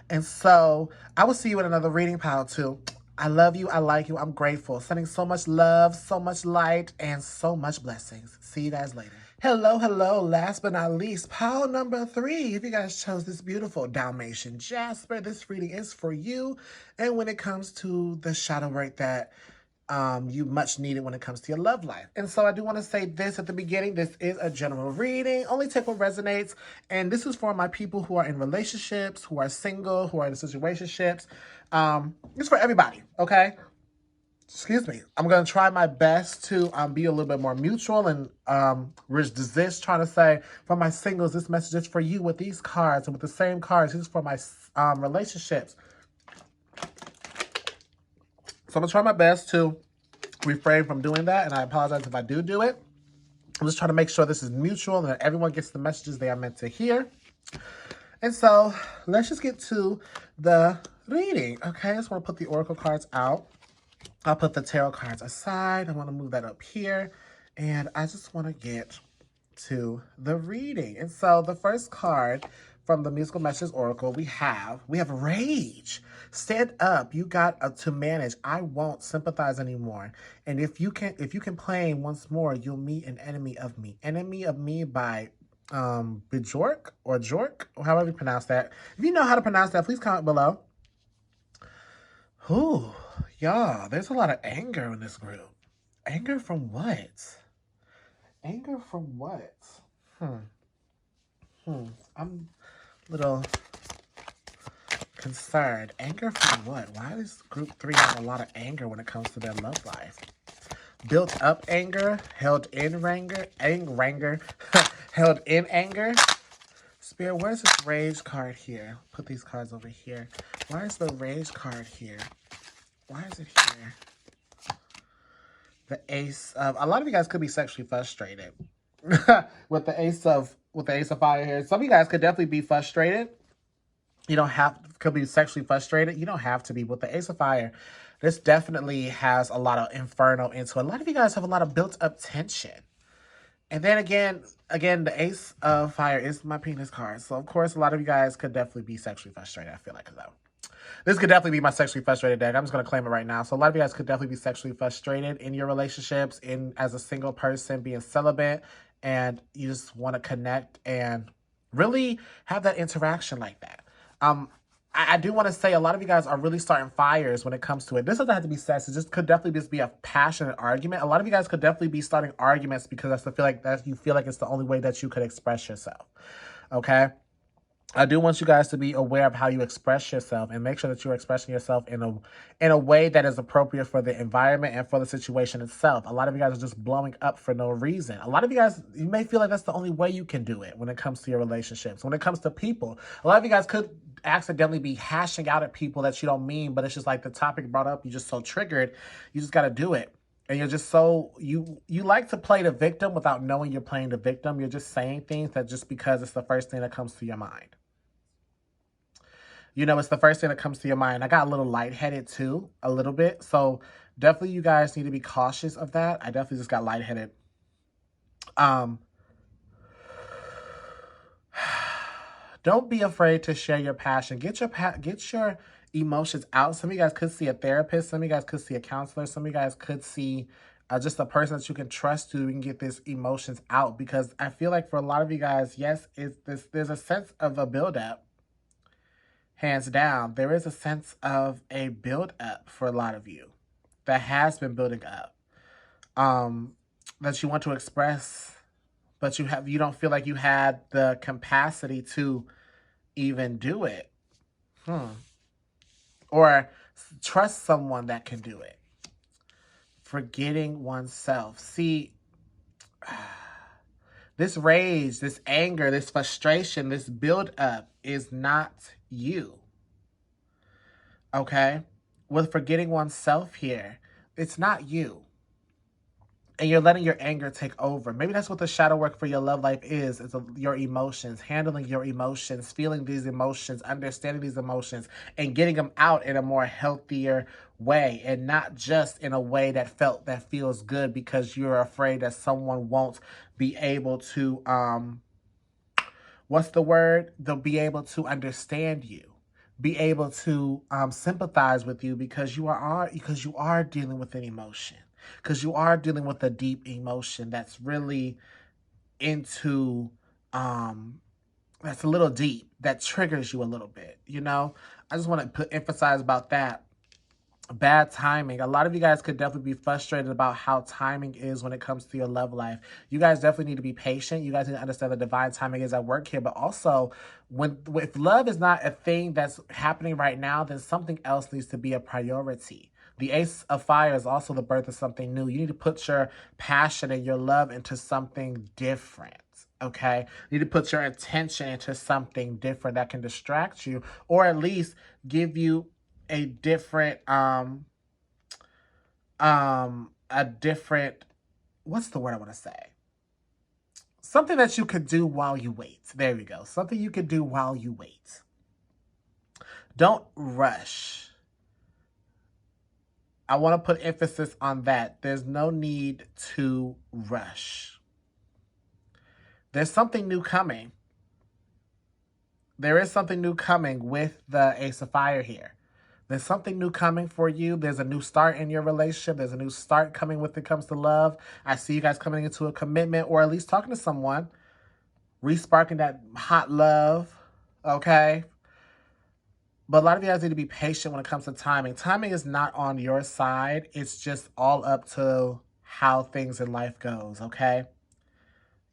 And so I will see you in another reading, Pile 2. I love you. I like you. I'm grateful. Sending so much love, so much light, and so much blessings. See you guys later. Hello, hello. Last but not least, pile number 3. If you guys chose this beautiful Dalmatian Jasper, this reading is for you. And when it comes to the shadow work that you much needed when it comes to your love life. And so I do want to say this at the beginning. This is a general reading. Only take what resonates. And this is for my people who are in relationships, who are single, who are in situationships. It's for everybody, okay? Excuse me. I'm going to try my best to be a little bit more mutual and resist trying to say, for my singles, this message is for you with these cards and with the same cards. This is for my relationships. So I'm going to try my best to refrain from doing that, and I apologize if I do it. I'm just trying to make sure this is mutual and that everyone gets the messages they are meant to hear. And so let's just get to the reading, okay? I just want to put the oracle cards out. I'll put the tarot cards aside. I want to move that up here, and I just want to get to the reading. And so the first card from the musical messages oracle we have rage. Stand up. You got to manage. I won't sympathize anymore. And if you can complain once more, you'll meet an enemy of me. Enemy of me by Bjork or Jork, or however you pronounce that. If you know how to pronounce that, please comment below. Ooh, y'all, there's a lot of anger in this group. Anger from what? Anger from what? I'm a little concerned. Anger from what? Why does group 3 have a lot of anger when it comes to their love life? Built up anger, held in anger, held in anger. Spirit, where's this rage card here? Put these cards over here. Why is the rage card here? Why is it here? The ace of, a lot of you guys could be sexually frustrated with the ace of fire here. Some of you guys could definitely be frustrated. You don't have, could be sexually frustrated. You don't have to be. With the ace of fire, this definitely has a lot of inferno into it. A lot of you guys have a lot of built up tension. And then again, the ace of fire is my penis card. So of course, a lot of you guys could definitely be sexually frustrated. I feel like though. This could definitely be my sexually frustrated deck. I'm just going to claim it right now. So a lot of you guys could definitely be sexually frustrated in your relationships, as a single person, being celibate, and you just want to connect and really have that interaction like that. I do want to say a lot of you guys are really starting fires when it comes to it. This doesn't have to be sex. It just could definitely just be a passionate argument. A lot of you guys could definitely be starting arguments because you feel like it's the only way that you could express yourself. Okay? I do want you guys to be aware of how you express yourself and make sure that you're expressing yourself in a way that is appropriate for the environment and for the situation itself. A lot of you guys are just blowing up for no reason. A lot of you guys, you may feel like that's the only way you can do it when it comes to your relationships. When it comes to people, a lot of you guys could accidentally be hashing out at people that you don't mean, but it's just like the topic brought up, you're just so triggered, you just got to do it. And you're just so, you like to play the victim without knowing you're playing the victim. You're just saying things that just because it's the first thing that comes to your mind. You know, it's the first thing that comes to your mind. I got a little lightheaded too, a little bit. So definitely you guys need to be cautious of that. I definitely just got lightheaded. Don't be afraid to share your passion. Get your emotions out. Some of you guys could see a therapist. Some of you guys could see a counselor. Some of you guys could see just a person that you can trust to and get these emotions out. Because I feel like for a lot of you guys, yes, there's a sense of a buildup. Hands down, there is a sense of a build-up for a lot of you that has been building up, that you want to express, but you don't feel like you had the capacity to even do it, or trust someone that can do it. Forgetting oneself. See, this rage, this anger, this frustration, this build-up is not you. Okay? With forgetting oneself here, it's not you. And you're letting your anger take over. Maybe that's what the shadow work for your love life is your emotions, handling your emotions, feeling these emotions, understanding these emotions, and getting them out in a more healthier way, and not just in a way that feels good because you're afraid that someone won't be able to, what's the word? They'll be able to understand you, be able to sympathize with you because you are dealing with an emotion. Because you are dealing with a deep emotion that's really into, that's a little deep, that triggers you a little bit, you know? I just want to emphasize about that. bad timing. A lot of you guys could definitely be frustrated about how timing is when it comes to your love life. You guys definitely need to be patient. You guys need to understand the divine timing is at work here. But also, if love is not a thing that's happening right now, then something else needs to be a priority. The Ace of Fire is also the birth of something new. You need to put your passion and your love into something different. Okay, you need to put your attention into something different that can distract you, or at least give you a different a different, what's the word I want to say, something that you could do while you wait. There we go. Something you could do while you wait. Don't rush. I want to put emphasis on that. There's no need to rush. There's something new coming. There is something new coming with the Ace of Fire here. There's something new coming for you. There's a new start in your relationship. There's a new start coming when it comes to love. I see you guys coming into a commitment, or at least talking to someone, re-sparking that hot love, okay? But a lot of you guys need to be patient when it comes to timing. Timing is not on your side. It's just all up to how things in life goes, okay?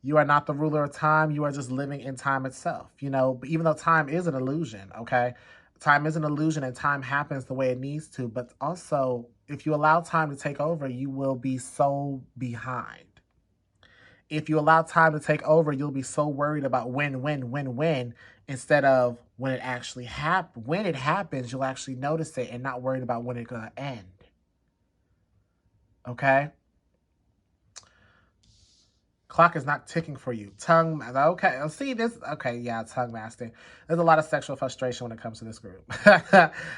You are not the ruler of time. You are just living in time itself, you know, but even though time is an illusion, okay? Time is an illusion and time happens the way it needs to. But also, if you allow time to take over, you will be so behind. If you allow time to take over, you'll be so worried about when, instead of when it actually happens. When it happens, you'll actually notice it and not worried about when it's going to end. Okay? Clock is not ticking for you. Tongue, okay. See this? Okay, yeah, tongue master. There's a lot of sexual frustration when it comes to this group.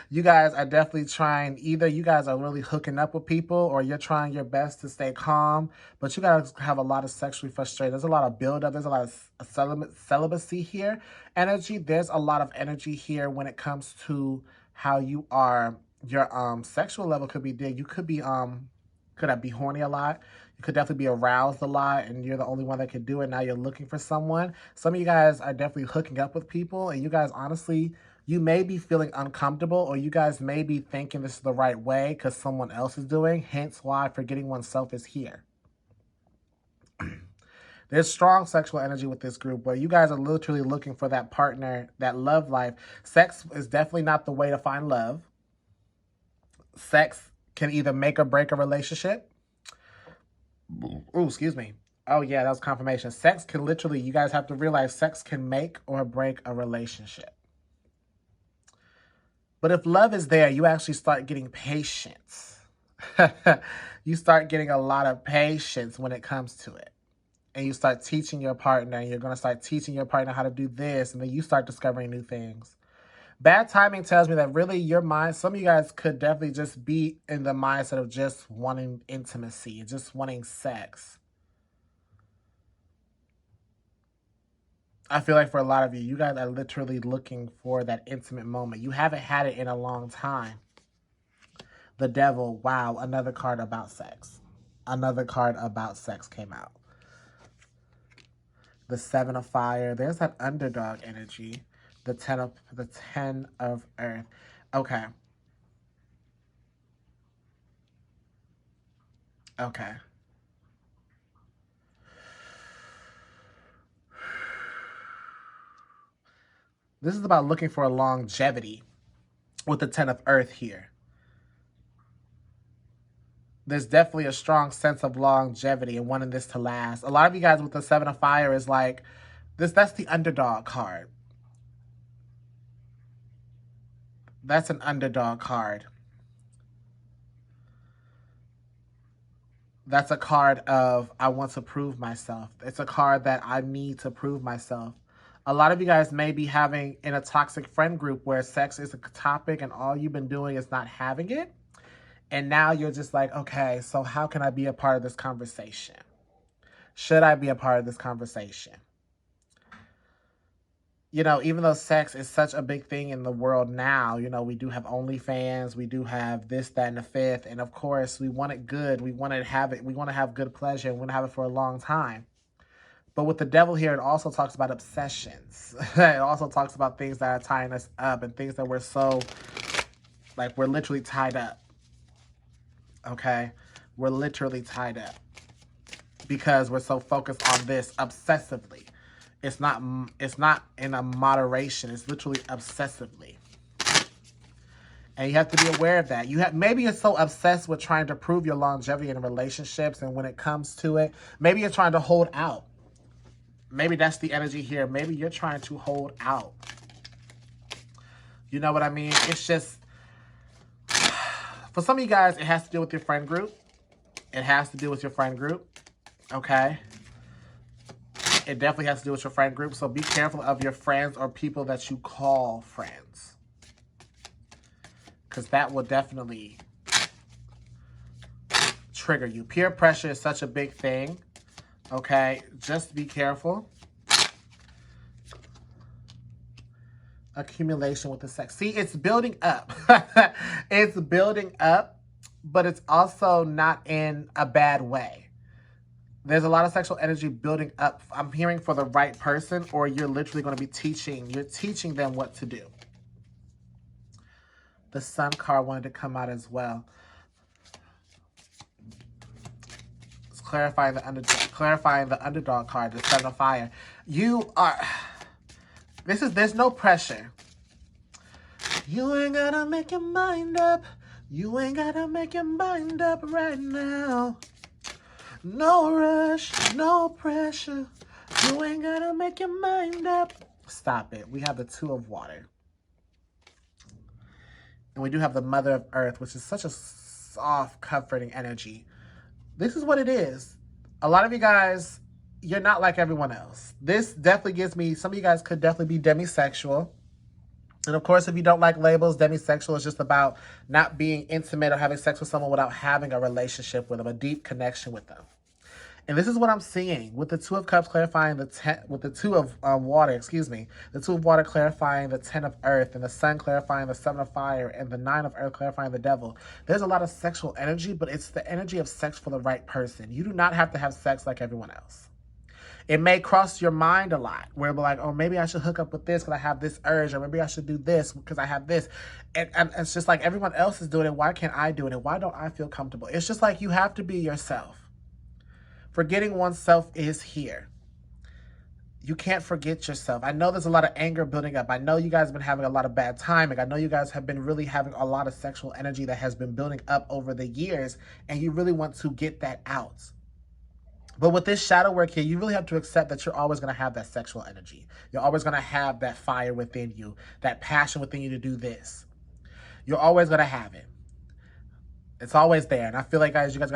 You guys are definitely trying, either you guys are really hooking up with people or you're trying your best to stay calm, but you guys have a lot of sexually frustrated. There's a lot of buildup. There's a lot of celibacy here. Energy, there's a lot of energy here when it comes to how you are, your sexual level could be big. You could be, could I be horny a lot? You could definitely be aroused a lot and you're the only one that could do it. Now you're looking for someone. Some of you guys are definitely hooking up with people and you guys, honestly, you may be feeling uncomfortable or you guys may be thinking this is the right way because someone else is doing. Hence why forgetting oneself is here. There's strong sexual energy with this group where you guys are literally looking for that partner, that love life. Sex is definitely not the way to find love. Sex can either make or break a relationship. Oh, excuse me. Oh, yeah, that was confirmation. Sex can literally, you guys have to realize sex can make or break a relationship. But if love is there, you actually start getting patience. You start getting a lot of patience when it comes to it. And you start teaching your partner, and you're going to start teaching your partner how to do this, and then you start discovering new things. Bad timing tells me that really your mind, some of you guys could definitely just be in the mindset of just wanting intimacy, just wanting sex. I feel like for a lot of you, you guys are literally looking for that intimate moment. You haven't had it in a long time. The Devil, wow, another card about sex. Another card about sex came out. The Seven of Fire, there's that underdog energy. The Ten of Earth. Okay. Okay. This is about looking for a longevity with the Ten of Earth here. There's definitely a strong sense of longevity and wanting this to last. A lot of you guys with the Seven of Fire is like, that's the underdog card. That's an underdog card. That's a card of, I want to prove myself. It's a card that I need to prove myself. A lot of you guys may be having in a toxic friend group where sex is a topic and all you've been doing is not having it. And now you're just like, okay, so how can I be a part of this conversation? Should I be a part of this conversation? You know, even though sex is such a big thing in the world now, you know, we do have OnlyFans, we do have this, that, and the fifth. And of course, we want it good. We want to have it. We want to have good pleasure. We want to have it for a long time. But with the Devil here, it also talks about obsessions. It also talks about things that are tying us up and things that we're so, like, we're literally tied up. okay? We're literally tied up because we're so focused on this obsessively. It's not in a moderation. It's literally obsessively. And you have to be aware of that. Maybe you're so obsessed with trying to prove your longevity in relationships, and when it comes to it, maybe you're trying to hold out. Maybe that's the energy here. Maybe you're trying to hold out. You know what I mean? It's just, for some of you guys, it has to do with your friend group. It has to do with your friend group. Okay? It definitely has to do with your friend group. So be careful of your friends or people that you call friends. Because that will definitely trigger you. Peer pressure is such a big thing. Okay? Just be careful. Accumulation with the sex. See, it's building up. It's building up, but it's also not in a bad way. There's a lot of sexual energy building up. I'm hearing for the right person, or you're literally going to be teaching. You're teaching them what to do. The Sun card wanted to come out as well. It's clarifying the underdog card, the Seven of Fire. You are... There's no pressure. You ain't gotta make your mind up. You ain't gotta make your mind up right now. No rush, no pressure. You ain't gotta make your mind up. Stop it. We have the Two of Water. And we do have the Mother of Earth, which is such a soft, comforting energy. This is what it is. A lot of you guys, you're not like everyone else. This definitely gives me, some of you guys could definitely be demisexual. And of course, if you don't like labels, demisexual is just about not being intimate or having sex with someone without having a relationship with them, a deep connection with them. And this is what I'm seeing with the Two of Cups clarifying with the Two of Water, excuse me. The Two of Water clarifying the Ten of Earth, and the Sun clarifying the Seven of Fire, and the Nine of Earth clarifying the Devil. There's a lot of sexual energy, but it's the energy of sex for the right person. You do not have to have sex like everyone else. It may cross your mind a lot, where you're like, oh, maybe I should hook up with this because I have this urge, or maybe I should do this because I have this. And it's just like everyone else is doing it. Why can't I do it? And why don't I feel comfortable? It's just like you have to be yourself. Forgetting oneself is here. You can't forget yourself. I know there's a lot of anger building up. I know you guys have been having a lot of bad timing. I know you guys have been really having a lot of sexual energy that has been building up over the years, and you really want to get that out. But with this shadow work here, you really have to accept that you're always going to have that sexual energy. You're always going to have that fire within you, that passion within you to do this. You're always going to have it. It's always there. And I feel like, guys, you guys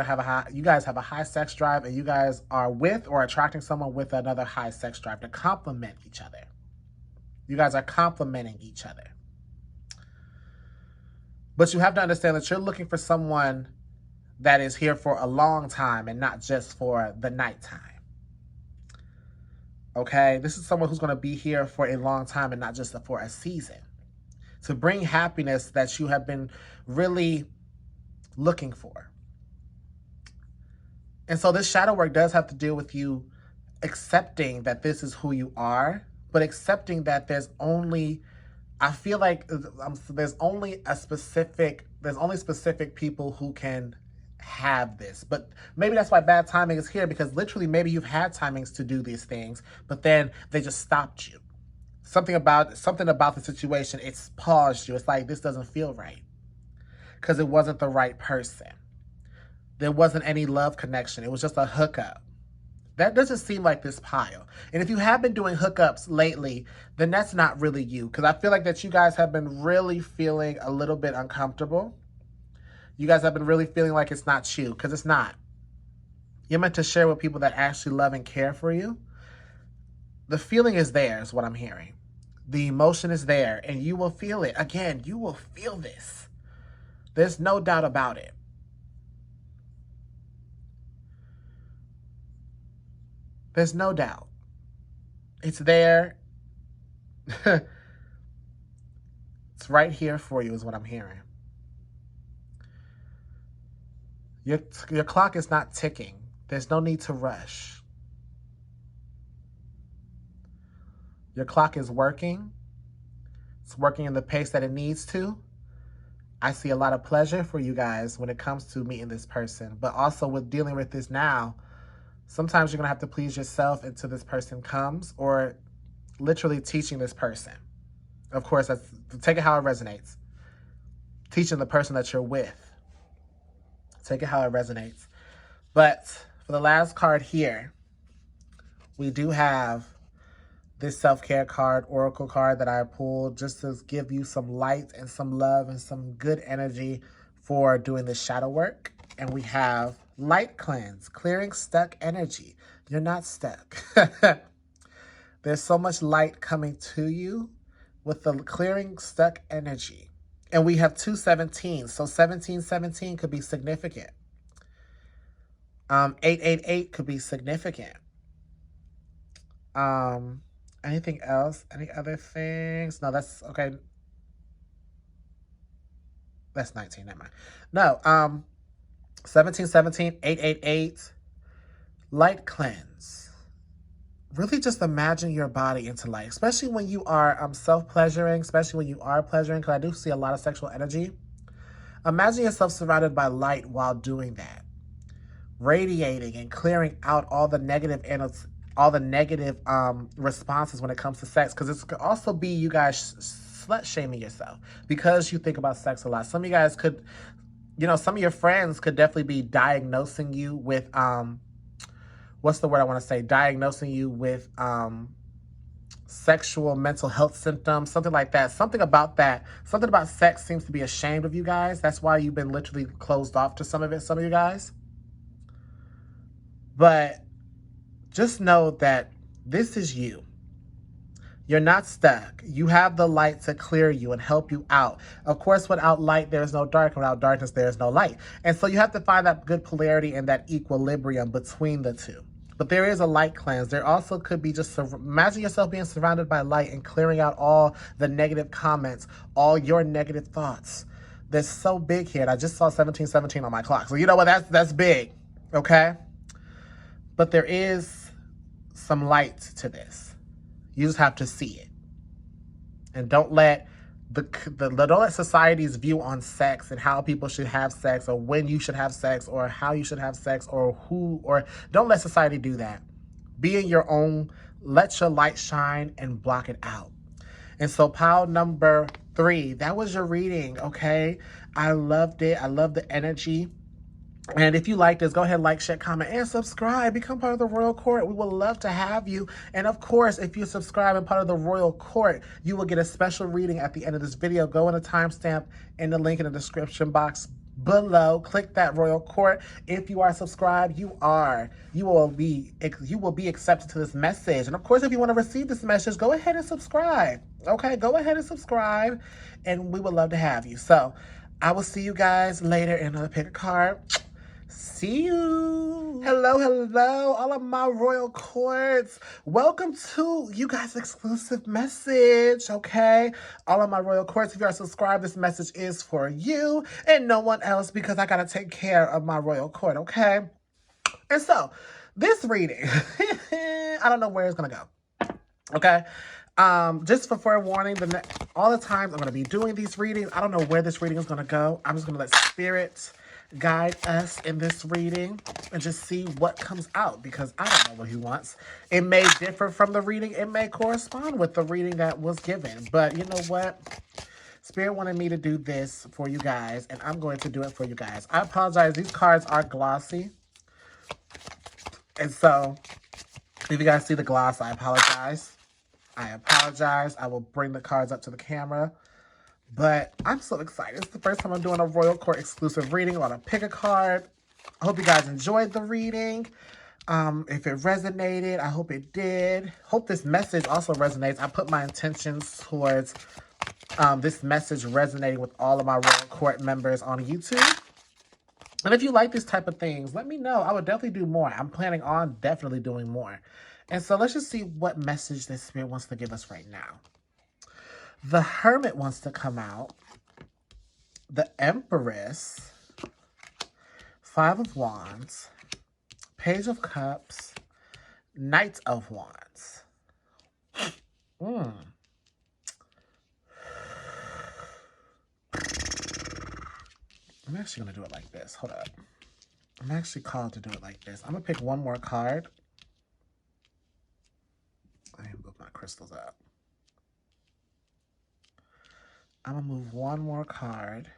have a high sex drive, and you guys are with or attracting someone with another high sex drive to complement each other. You guys are complementing each other. But you have to understand that you're looking for someone that is here for a long time and not just for the nighttime. Okay? This is someone who's going to be here for a long time and not just for a season. To bring happiness that you have been really looking for. And so this shadow work does have to deal with you accepting that this is who you are, but accepting that there's only, I feel like there's only specific people who can have this. But maybe that's why bad timing is here, because literally maybe you've had timings to do these things, but then they just stopped you. Something about the situation, it's paused you. It's like, this doesn't feel right. Because it wasn't the right person. There wasn't any love connection. It was just a hookup. That doesn't seem like this pile. And if you have been doing hookups lately, then that's not really you. Because I feel like that you guys have been really feeling a little bit uncomfortable. You guys have been really feeling like it's not you. Because it's not. You're meant to share with people that actually love and care for you. The feeling is there, is what I'm hearing. The emotion is there. And you will feel it. Again, you will feel this. There's no doubt about it. There's no doubt. It's there. It's right here for you is what I'm hearing. Your clock is not ticking. There's no need to rush. Your clock is working. It's working in the pace that it needs to. I see a lot of pleasure for you guys when it comes to meeting this person. But also with dealing with this now, sometimes you're going to have to please yourself until this person comes, or literally teaching this person. Of course, take it how it resonates. Teaching the person that you're with. Take it how it resonates. But for the last card here, we do have this self-care card, oracle card that I pulled just to give you some light and some love and some good energy for doing this shadow work. And we have light cleanse, clearing stuck energy. You're not stuck. There's so much light coming to you with the clearing stuck energy. And we have 217. So 1717 could be significant. 888 could be significant. Anything else? Any other things? No, that's okay. That's 19. Never mind. No, 1717, 888, light cleanse. Really just imagine your body into light, especially when you are self-pleasuring, especially when you are pleasuring, because I do see a lot of sexual energy. Imagine yourself surrounded by light while doing that, radiating and clearing out all the negative responses when it comes to sex, because it could also be you guys slut shaming yourself because you think about sex a lot. Some of you guys could, some of your friends could definitely be diagnosing you with what's the word I want to say? Diagnosing you with sexual mental health symptoms, something like that. Something about sex seems to be ashamed of you guys. That's why you've been literally closed off to some of it, some of you guys. But just know that this is you. You're not stuck. You have the light to clear you and help you out. Of course, without light, there's no dark. Without darkness, there's no light. And so you have to find that good polarity and that equilibrium between the two. But there is a light cleanse. There also could be just, imagine yourself being surrounded by light and clearing out all the negative comments, all your negative thoughts. That's so big here. And I just saw 1717 on my clock. So you know what? That's big. Okay? But there is some light to this. You just have to see it. And don't let don't let society's view on sex and how people should have sex, or when you should have sex, or how you should have sex, or don't let society do that. Be in your own, let your light shine and block it out. And so pile number 3, that was your reading, okay? I loved it. I love the energy. And if you like this, go ahead, like, share, comment, and subscribe. Become part of the Royal Court. We would love to have you. And of course, if you subscribe and part of the Royal Court, you will get a special reading at the end of this video. Go in the timestamp in the link in the description box below. Click that Royal Court. If you are subscribed, you will be accepted to this message. And of course, if you want to receive this message, go ahead and subscribe. Okay, go ahead and subscribe, and we would love to have you. So I will see you guys later in another pick a card. See you. Hello, all of my Royal Courts. Welcome to you guys' exclusive message, okay? All of my Royal Courts, if you are subscribed, this message is for you and no one else, because I got to take care of my Royal Court, okay? And so, this reading, I don't know where it's going to go, okay? Just for forewarning, all the times I'm going to be doing these readings, I don't know where this reading is going to go. I'm just going to let Spirit guide us in this reading and just see what comes out, because I don't know what he wants. It may differ from the reading. It may correspond with the reading that was given. But you know what? Spirit wanted me to do this for you guys, and I'm going to do it for you guys. I apologize. These cards are glossy. And so, if you guys see the gloss, I apologize. I will bring the cards up to the camera. But I'm so excited. It's the first time I'm doing a Royal Court exclusive reading. I want to pick a card. I hope you guys enjoyed the reading. If it resonated, I hope it did. Hope this message also resonates. I put my intentions towards this message resonating with all of my Royal Court members on YouTube. And if you like these type of things, let me know. I would definitely do more. I'm planning on definitely doing more. And so let's just see what message this Spirit wants to give us right now. The Hermit wants to come out. The Empress. 5 of Wands. Page of Cups. Knight of Wands. The I'm actually going to do it like this. Hold up. I'm actually called to do it like this. I'm going to pick one more card. I need to move my crystals up. I'm going to move one more card.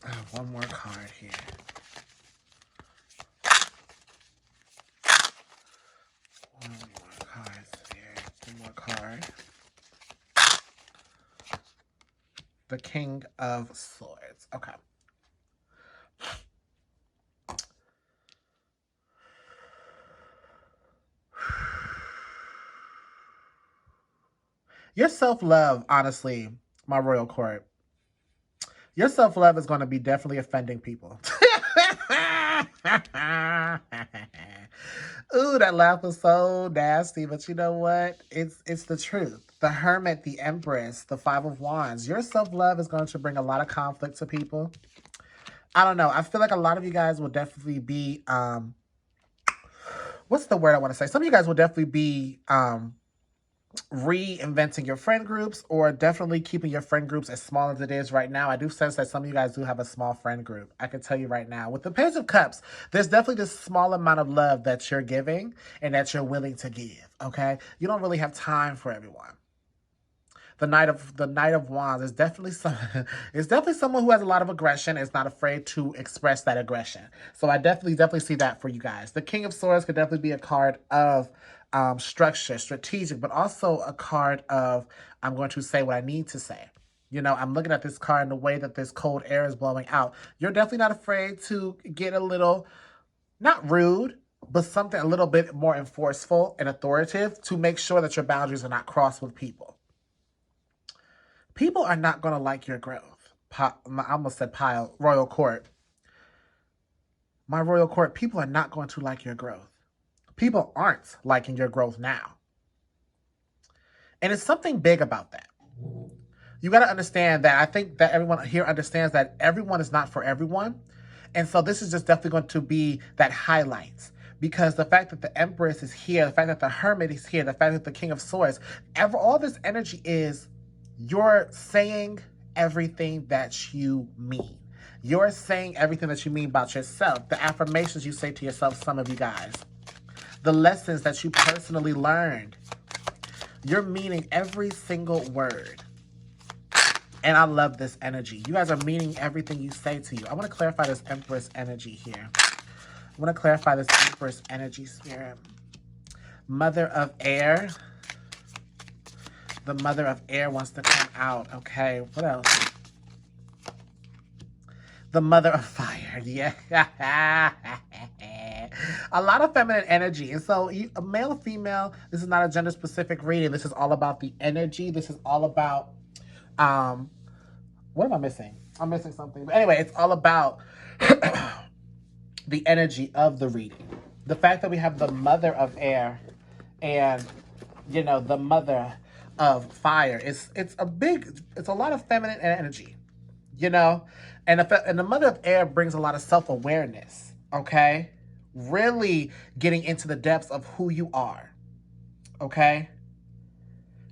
I have one more card here. One more card here. One more card. The King of Swords. Okay. Your self-love, honestly, my royal court, your self-love is going to be definitely offending people. Ooh, that laugh was so nasty, but you know what? It's the truth. The Hermit, the Empress, the Five of Wands. Your self-love is going to bring a lot of conflict to people. I don't know. I feel like a lot of you guys will definitely be, what's the word I want to say? Some of you guys will definitely be reinventing your friend groups, or definitely keeping your friend groups as small as it is right now. I do sense that some of you guys do have a small friend group. I can tell you right now, with the Page of Cups, there's definitely this small amount of love that you're giving and that you're willing to give, okay? You don't really have time for everyone. The Knight of Wands is definitely someone who has a lot of aggression, is not afraid to express that aggression. So I definitely see that for you guys. The King of Swords could definitely be a card of structure, strategic, but also a card of, I'm going to say what I need to say. You know, I'm looking at this card and the way that this cold air is blowing out. You're definitely not afraid to get a little, not rude, but something a little bit more enforceful and authoritative to make sure that your boundaries are not crossed with people. People are not going to like your growth. I almost said royal court. My royal court, people are not going to like your growth. People aren't liking your growth now. And it's something big about that. You got to understand that I think that everyone here understands that everyone is not for everyone. And so this is just definitely going to be that highlights. Because the fact that the Empress is here, the fact that the Hermit is here, the fact that the King of Swords, all this energy is, you're saying everything that you mean. You're saying everything that you mean about yourself. The affirmations you say to yourself, some of you guys. The lessons that you personally learned. You're meaning every single word. And I love this energy. You guys are meaning everything you say to you. I want to clarify this Empress energy here. I want to clarify this Empress energy, Spirit. Mother of Air. The Mother of Air wants to come out. Okay, what else? The Mother of Fire. Yeah. A lot of feminine energy. And so, a male or female, this is not a gender-specific reading. This is all about the energy. This is all about, what am I missing? I'm missing something. But anyway, it's all about the energy of the reading. The fact that we have the Mother of Air and, you know, the Mother of Fire, it's a lot of feminine energy, you know, and the Mother of Air brings a lot of self-awareness. Okay, really getting into the depths of who you are. Okay,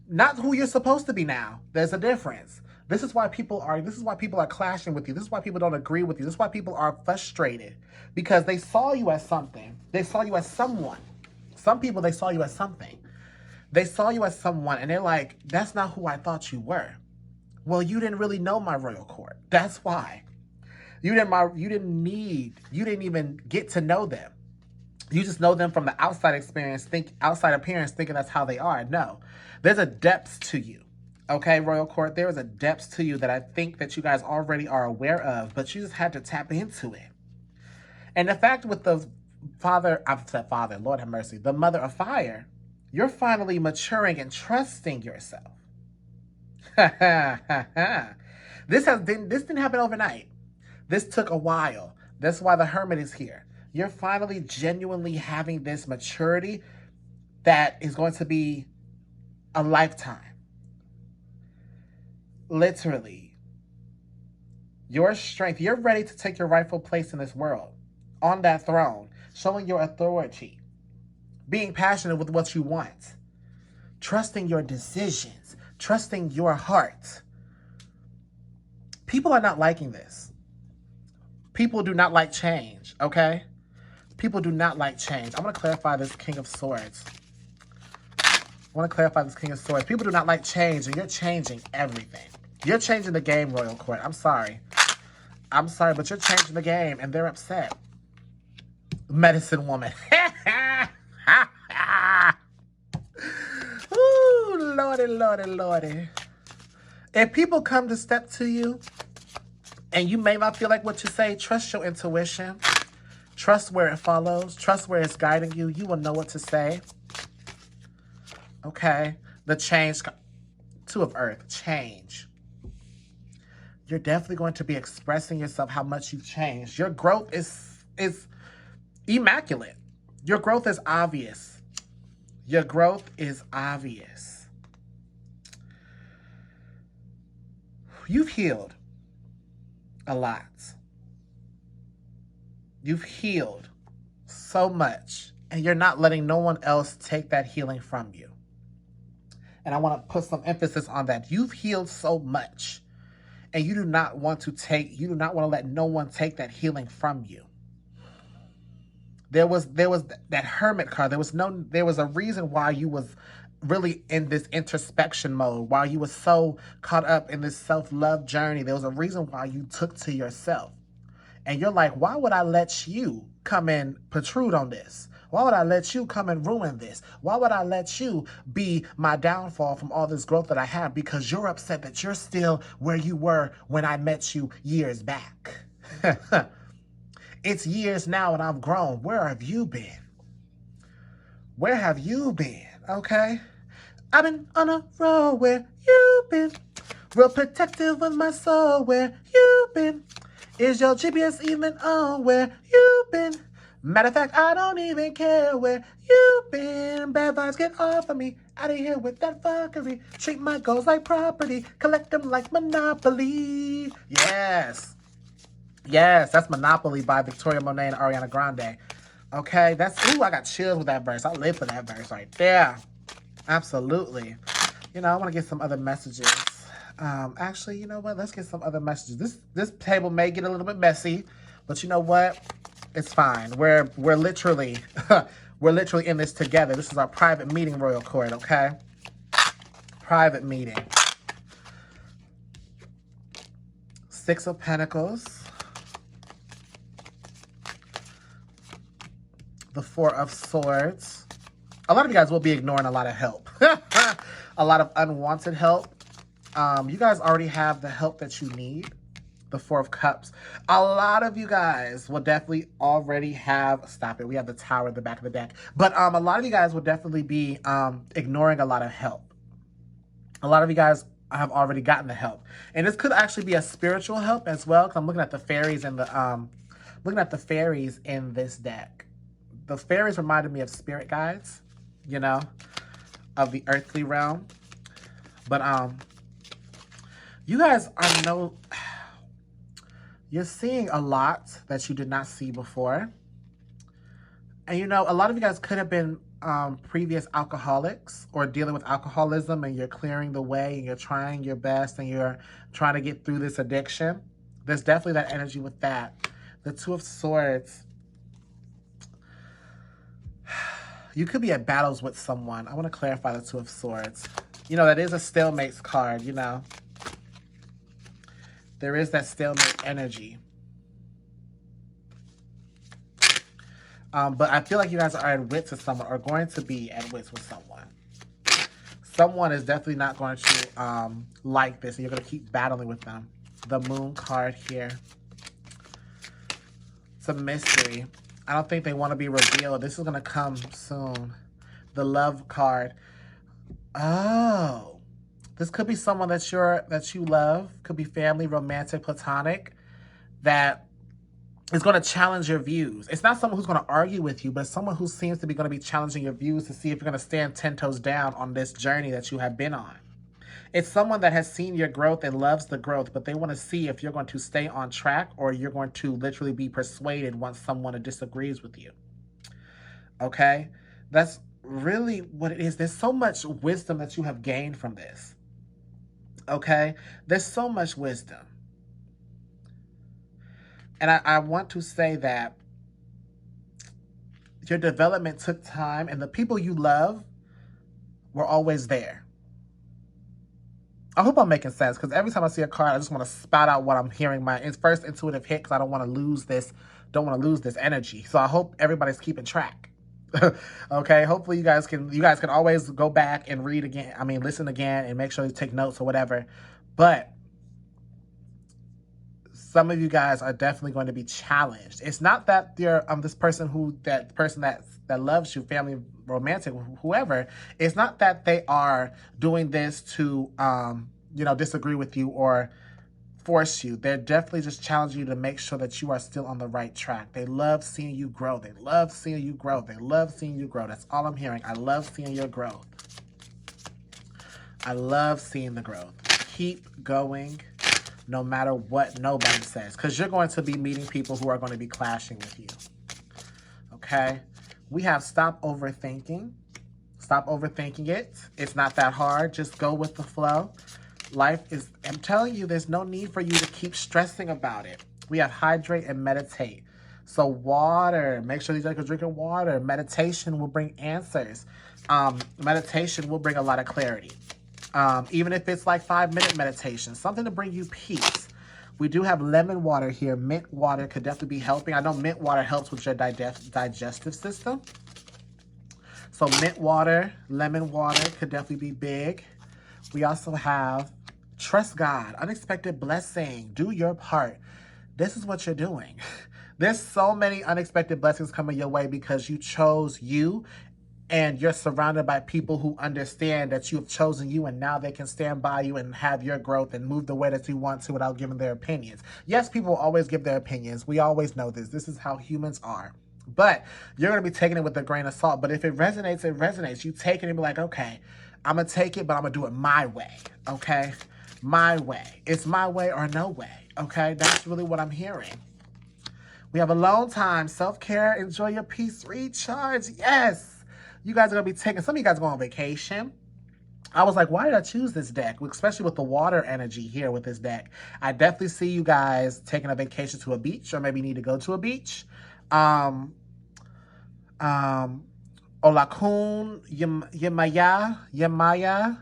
not who you're supposed to be now. There's a difference. This is why people are clashing with you. This is why people don't agree with you. This is why people are frustrated, because they saw you as something. They saw you as someone. Some people, they saw you as something. They saw you as someone, and they're like, that's not who I thought you were. Well, you didn't really know my royal court. That's why. You didn't even get to know them. You just know them from the outside experience, outside appearance, thinking that's how they are. No, there's a depth to you. Okay, royal court, there is a depth to you that I think that you guys already are aware of, but you just had to tap into it. And the fact with the Lord have mercy, the Mother of Fire, you're finally maturing and trusting yourself. This didn't happen overnight. This took a while. That's why the Hermit is here. You're finally genuinely having this maturity that is going to be a lifetime. Literally. Your strength. You're ready to take your rightful place in this world. On that throne. Showing your authority. Being passionate with what you want. trusting your decisions, trusting your heart. People are not liking this. People do not like change, okay? People do not like change. I want to clarify this King of Swords. People do not like change, and you're changing everything. You're changing the game, Royal Court. I'm sorry, but you're changing the game, and they're upset. Medicine Woman. Ooh, Lordy, Lordy, Lordy. If people come to step to you, and you may not feel like what you say, trust your intuition. Trust where it follows. Trust where it's guiding you. You will know what to say. Okay? The change. Two of Earth. Change. You're definitely going to be expressing yourself how much you've changed. Your growth is immaculate. Your growth is obvious. Your growth is obvious. You've healed a lot. You've healed so much, and you're not letting no one else take that healing from you. And I want to put some emphasis on that. You've healed so much, and you do not want to let no one take that healing from you. There was that Hermit card. There was a reason why you was really in this introspection mode, while you were so caught up in this self-love journey. There was a reason why you took to yourself. And you're like, why would I let you come and protrude on this? Why would I let you come and ruin this? Why would I let you be my downfall from all this growth that I have? Because you're upset that you're still where you were when I met you years back. It's years now and I've grown. Where have you been? Where have you been? Okay? I've been on a road where you've been. Real protective of my soul where you've been. Is your GPS even on where you've been? Matter of fact, I don't even care where you've been. Bad vibes get off of me. Out of here with that fuckery. Treat my goals like property. Collect them like Monopoly. Yes. Yes, that's Monopoly by Victoria Monet and Ariana Grande. Okay, ooh, I got chills with that verse. I live for that verse right there. Absolutely. You know, I want to get some other messages. Actually, you know what? Let's get some other messages. This table may get a little bit messy, but you know what? It's fine. We're literally in this together. This is our private meeting, Royal Court, okay? Private meeting. Six of Pentacles. The Four of Swords. A lot of you guys will be ignoring a lot of help. A lot of unwanted help. You guys already have the help that you need. The Four of Cups. A lot of you guys will definitely already have... Stop it. We have the Tower at the back of the deck. But a lot of you guys will definitely be ignoring a lot of help. A lot of you guys have already gotten the help. And this could actually be a spiritual help as well. Because I'm looking at the fairies and in this deck. The fairies reminded me of spirit guides, you know, of the earthly realm. But you guys you're seeing a lot that you did not see before. And you know, a lot of you guys could have been previous alcoholics or dealing with alcoholism, and you're clearing the way and you're trying your best and you're trying to get through this addiction. There's definitely that energy with that. The Two of Swords. You could be at battles with someone. I want to clarify the Two of Swords. You know, that is a stalemate's card, you know. There is that stalemate energy. But I feel like you guys are at wits with someone, or going to be at wits with someone. Someone is definitely not going to like this, and you're going to keep battling with them. The Moon card here. It's a mystery. I don't think they want to be revealed. This is going to come soon. The Love card. Oh. This could be someone that you love. Could be family, romantic, platonic. That is going to challenge your views. It's not someone who's going to argue with you, but it's someone who seems to be going to be challenging your views to see if you're going to stand 10 toes down on this journey that you have been on. It's someone that has seen your growth and loves the growth, but they want to see if you're going to stay on track or you're going to literally be persuaded once someone disagrees with you. Okay? That's really what it is. There's so much wisdom that you have gained from this. Okay? There's so much wisdom. And I want to say that your development took time, and the people you love were always there. I hope I'm making sense, because every time I see a card, I just want to spout out what I'm hearing. My first intuitive hit, because I don't want to lose this. Don't want to lose this energy. So I hope everybody's keeping track. Okay. Hopefully you guys can always go back and read again. I mean, listen again and make sure you take notes or whatever. But some of you guys are definitely going to be challenged. It's not that you're this person that loves you, family, romantic, whoever. It's not that they are doing this to disagree with you or force you. They're definitely just challenging you to make sure that you are still on the right track. They love seeing you grow. They love seeing you grow. They love seeing you grow. That's all I'm hearing. I love seeing your growth. I love seeing the growth. Keep going. No matter what nobody says, because you're going to be meeting people who are going to be clashing with you. Okay? We have stop overthinking. Stop overthinking it. It's not that hard. Just go with the flow. Life is, I'm telling you, there's no need for you to keep stressing about it. We have hydrate and meditate. So water, make sure you guys are drinking water. Meditation will bring answers. Meditation will bring a lot of clarity. Even if it's like 5-minute meditation, something to bring you peace. We do have lemon water here. Mint water could definitely be helping. I know mint water helps with your digestive system. So mint water, lemon water could definitely be big. We also have trust God, unexpected blessing, do your part. This is what you're doing. There's so many unexpected blessings coming your way because you chose you. And you're surrounded by people who understand that you have chosen you, and now they can stand by you and have your growth and move the way that you want to without giving their opinions. Yes, people always give their opinions. We always know this. This is how humans are. But you're going to be taking it with a grain of salt. But if it resonates, it resonates. You take it and be like, okay, I'm going to take it, but I'm going to do it my way. Okay? My way. It's my way or no way. Okay? That's really what I'm hearing. We have alone time, self-care, enjoy your peace, recharge. Yes. You guys are going to be taking, some of you guys are going on vacation. I was like, why did I choose this deck? Especially with the water energy here with this deck. I definitely see you guys taking a vacation to a beach, or maybe need to go to a beach. Olakun, Yemoja,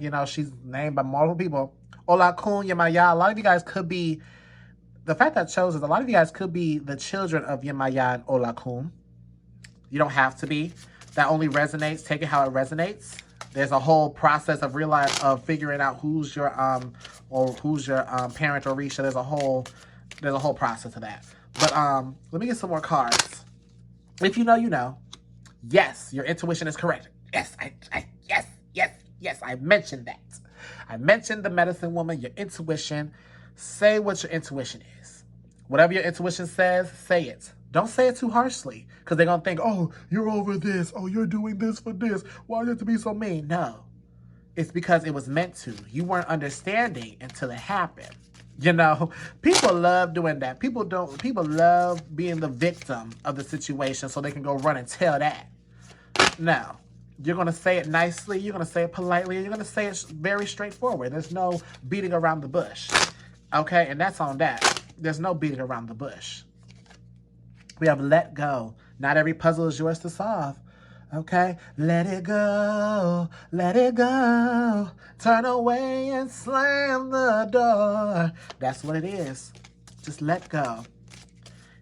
you know, she's named by multiple people. Olakun, Yemaya, a lot of you guys could be, the fact that I chose is a lot of you guys could be the children of Yemaya and Olakun. You don't have to be. That only resonates. Take it how it resonates. There's a whole process of figuring out who's your parent or Orisha. There's a whole process of that. But let me get some more cards. If you know, you know. Yes, your intuition is correct. Yes, yes, I mentioned that. I mentioned the medicine woman, your intuition. Say what your intuition is. Whatever your intuition says, say it. Don't say it too harshly, because they're going to think, oh, you're over this. Oh, you're doing this for this. Why do you have to be so mean? No. It's because it was meant to. You weren't understanding until it happened. You know, people love doing that. People love being the victim of the situation so they can go run and tell that. No. You're going to say it nicely. You're going to say it politely. And you're going to say it very straightforward. There's no beating around the bush. Okay? And that's on that. There's no beating around the bush. We have let go. Not every puzzle is yours to solve. Okay? Let it go. Let it go. Turn away and slam the door. That's what it is. Just let go.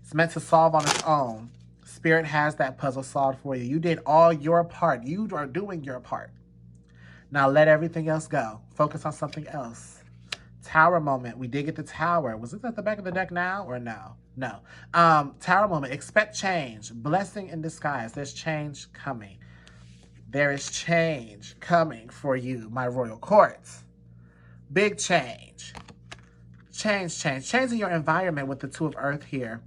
It's meant to solve on its own. Spirit has that puzzle solved for you. You did all your part. You are doing your part. Now let everything else go. Focus on something else. Tower moment. We did get the tower. Was it at the back of the deck now or no? No. Tower moment. Expect change. Blessing in disguise. There's change coming. There is change coming for you, my royal courts. Big change. Change. Changing your environment with the Two of Earth here.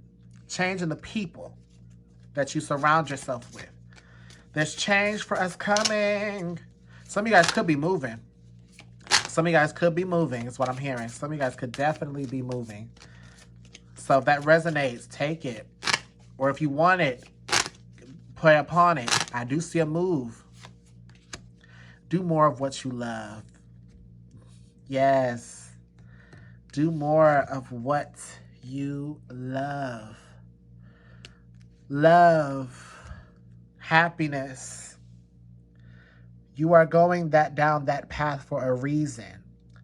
Changing the people that you surround yourself with. There's change for us coming. Some of you guys could be moving. Some of you guys could be moving, is what I'm hearing. Some of you guys could definitely be moving. So if that resonates, take it. Or if you want it, Pray upon it. I do see a move. Do more of what you love. Yes. Do more of what you love. Love. Happiness. You are going down that path for a reason.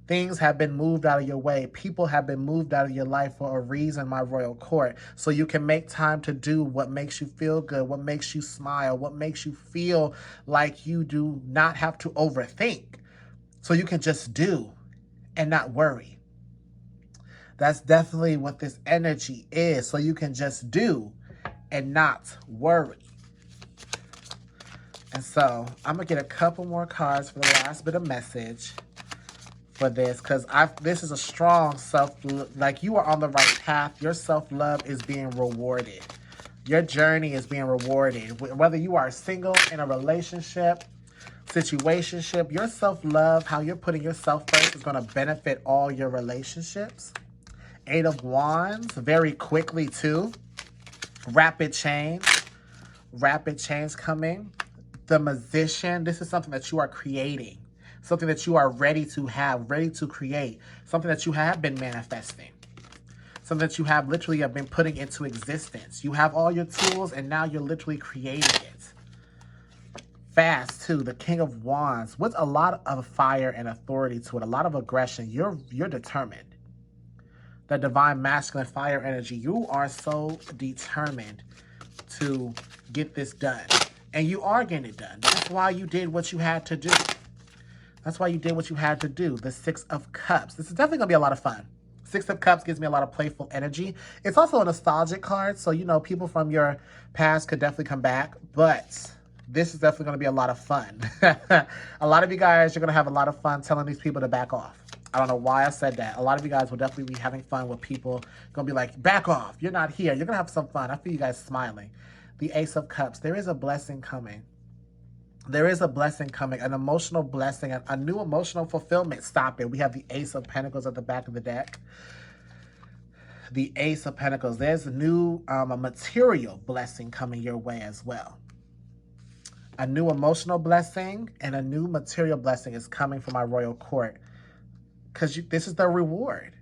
Things have been moved out of your way. People have been moved out of your life for a reason, my royal court. So you can make time to do what makes you feel good, what makes you smile, what makes you feel like you do not have to overthink. So you can just do and not worry. That's definitely what this energy is. So you can just do and not worry. And so I'm going to get a couple more cards for the last bit of message for this, because this is a strong like you are on the right path. Your self-love is being rewarded. Your journey is being rewarded. Whether you are single, in a relationship, situationship, your self-love, how you're putting yourself first is going to benefit all your relationships. 8 of Wands, very quickly too. Rapid change coming. The Magician, this is something that you are creating. Something that you are ready to have, ready to create. Something that you have been manifesting. Something that you have literally been putting into existence. You have all your tools and now you're literally creating it. Fast too, the King of Wands, with a lot of fire and authority to it, a lot of aggression. You're determined. The Divine Masculine fire energy, you are so determined to get this done. And you are getting it done. That's why you did what you had to do. That's why you did what you had to do. The 6 of Cups. This is definitely going to be a lot of fun. 6 of Cups gives me a lot of playful energy. It's also a nostalgic card. So, you know, people from your past could definitely come back. But this is definitely going to be a lot of fun. A lot of you guys, you're going to have a lot of fun telling these people to back off. I don't know why I said that. A lot of you guys will definitely be having fun with people going to be like, back off. You're not here. You're going to have some fun. I feel you guys smiling. The Ace of Cups. There is a blessing coming. There is a blessing coming, an emotional blessing, a new emotional fulfillment. Stop it. We have the Ace of Pentacles at the back of the deck. The Ace of Pentacles. There's a new a material blessing coming your way as well. A new emotional blessing and a new material blessing is coming from my royal court. Because this is the reward.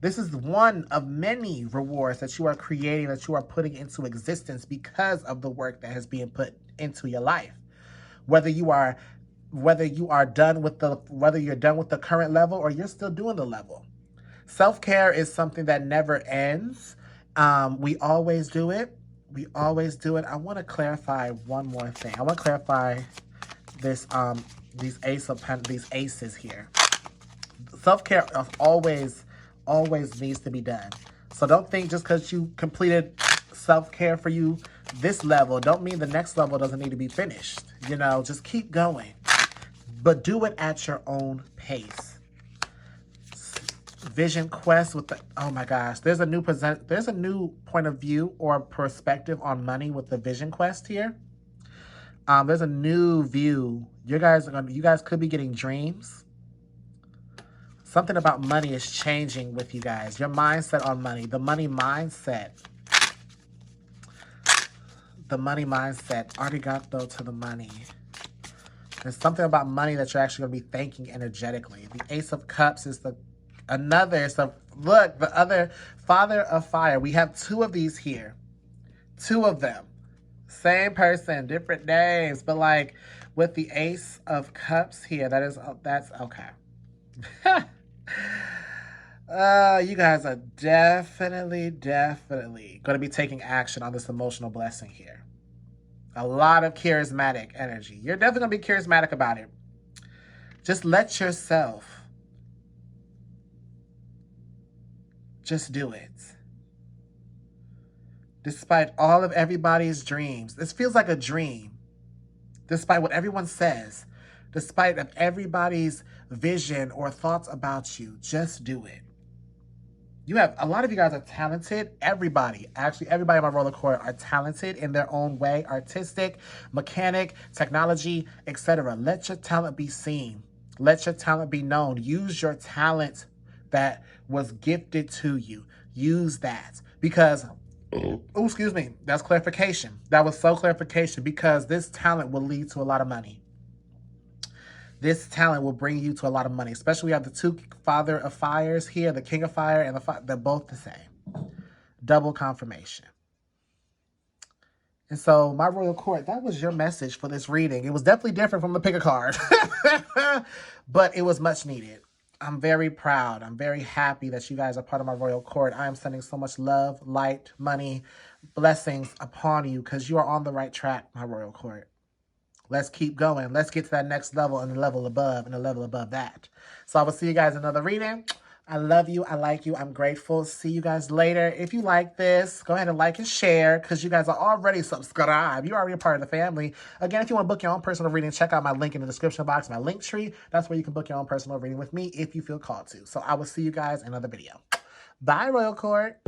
This is one of many rewards that you are creating, that you are putting into existence because of the work that has been put into your life. Whether you're done with the current level or you're still doing the level. Self-care is something that never ends. We always do it. We always do it. I want to clarify one more thing. I want to clarify this these aces here. Self-care always needs to be done. So don't think just because you completed self-care for you this level, don't mean the next level doesn't need to be finished. You know, just keep going. But do it at your own pace. Vision quest with the, oh my gosh, there's a new point of view or perspective on money with the vision quest here. There's a new view. You guys could be getting dreams. Something about money is changing with you guys. Your mindset on money, the money mindset. The money mindset. Arigato to the money. There's something about money that you're actually going to be thanking energetically. The Ace of Cups is the other Father of Fire. We have 2 of these here. 2 of them. Same person, different names. But like with the Ace of Cups here, that's okay. You guys are definitely going to be taking action on this emotional blessing here. A lot of charismatic energy. You're definitely going to be charismatic about it. Just let yourself just do it. Despite all of everybody's dreams. This feels like a dream. Despite what everyone says. Despite of everybody's vision or thoughts about you. Just do it. A lot of you guys are talented. Everybody in my roller court are talented in their own way. Artistic, mechanic, technology, etc. Let your talent be seen. Let your talent be known. Use your talent that was gifted to you. Use that. Because Oh, excuse me. That's clarification. That was so clarification because this talent will lead to a lot of money. This talent will bring you to a lot of money, especially we have the two father of fires here, the king of fire and they're both the same. Double confirmation. And so, my royal court, that was your message for this reading. It was definitely different from the pick a card, but it was much needed. I'm very proud. I'm very happy that you guys are part of my royal court. I am sending so much love, light, money, blessings upon you because you are on the right track, my royal court. Let's keep going. Let's get to that next level and the level above and the level above that. So I will see you guys in another reading. I love you. I like you. I'm grateful. See you guys later. If you like this, go ahead and like and share because you guys are already subscribed. You're already a part of the family. Again, if you want to book your own personal reading, check out my link in the description box, my Linktree. That's where you can book your own personal reading with me if you feel called to. So I will see you guys in another video. Bye, Royal Court.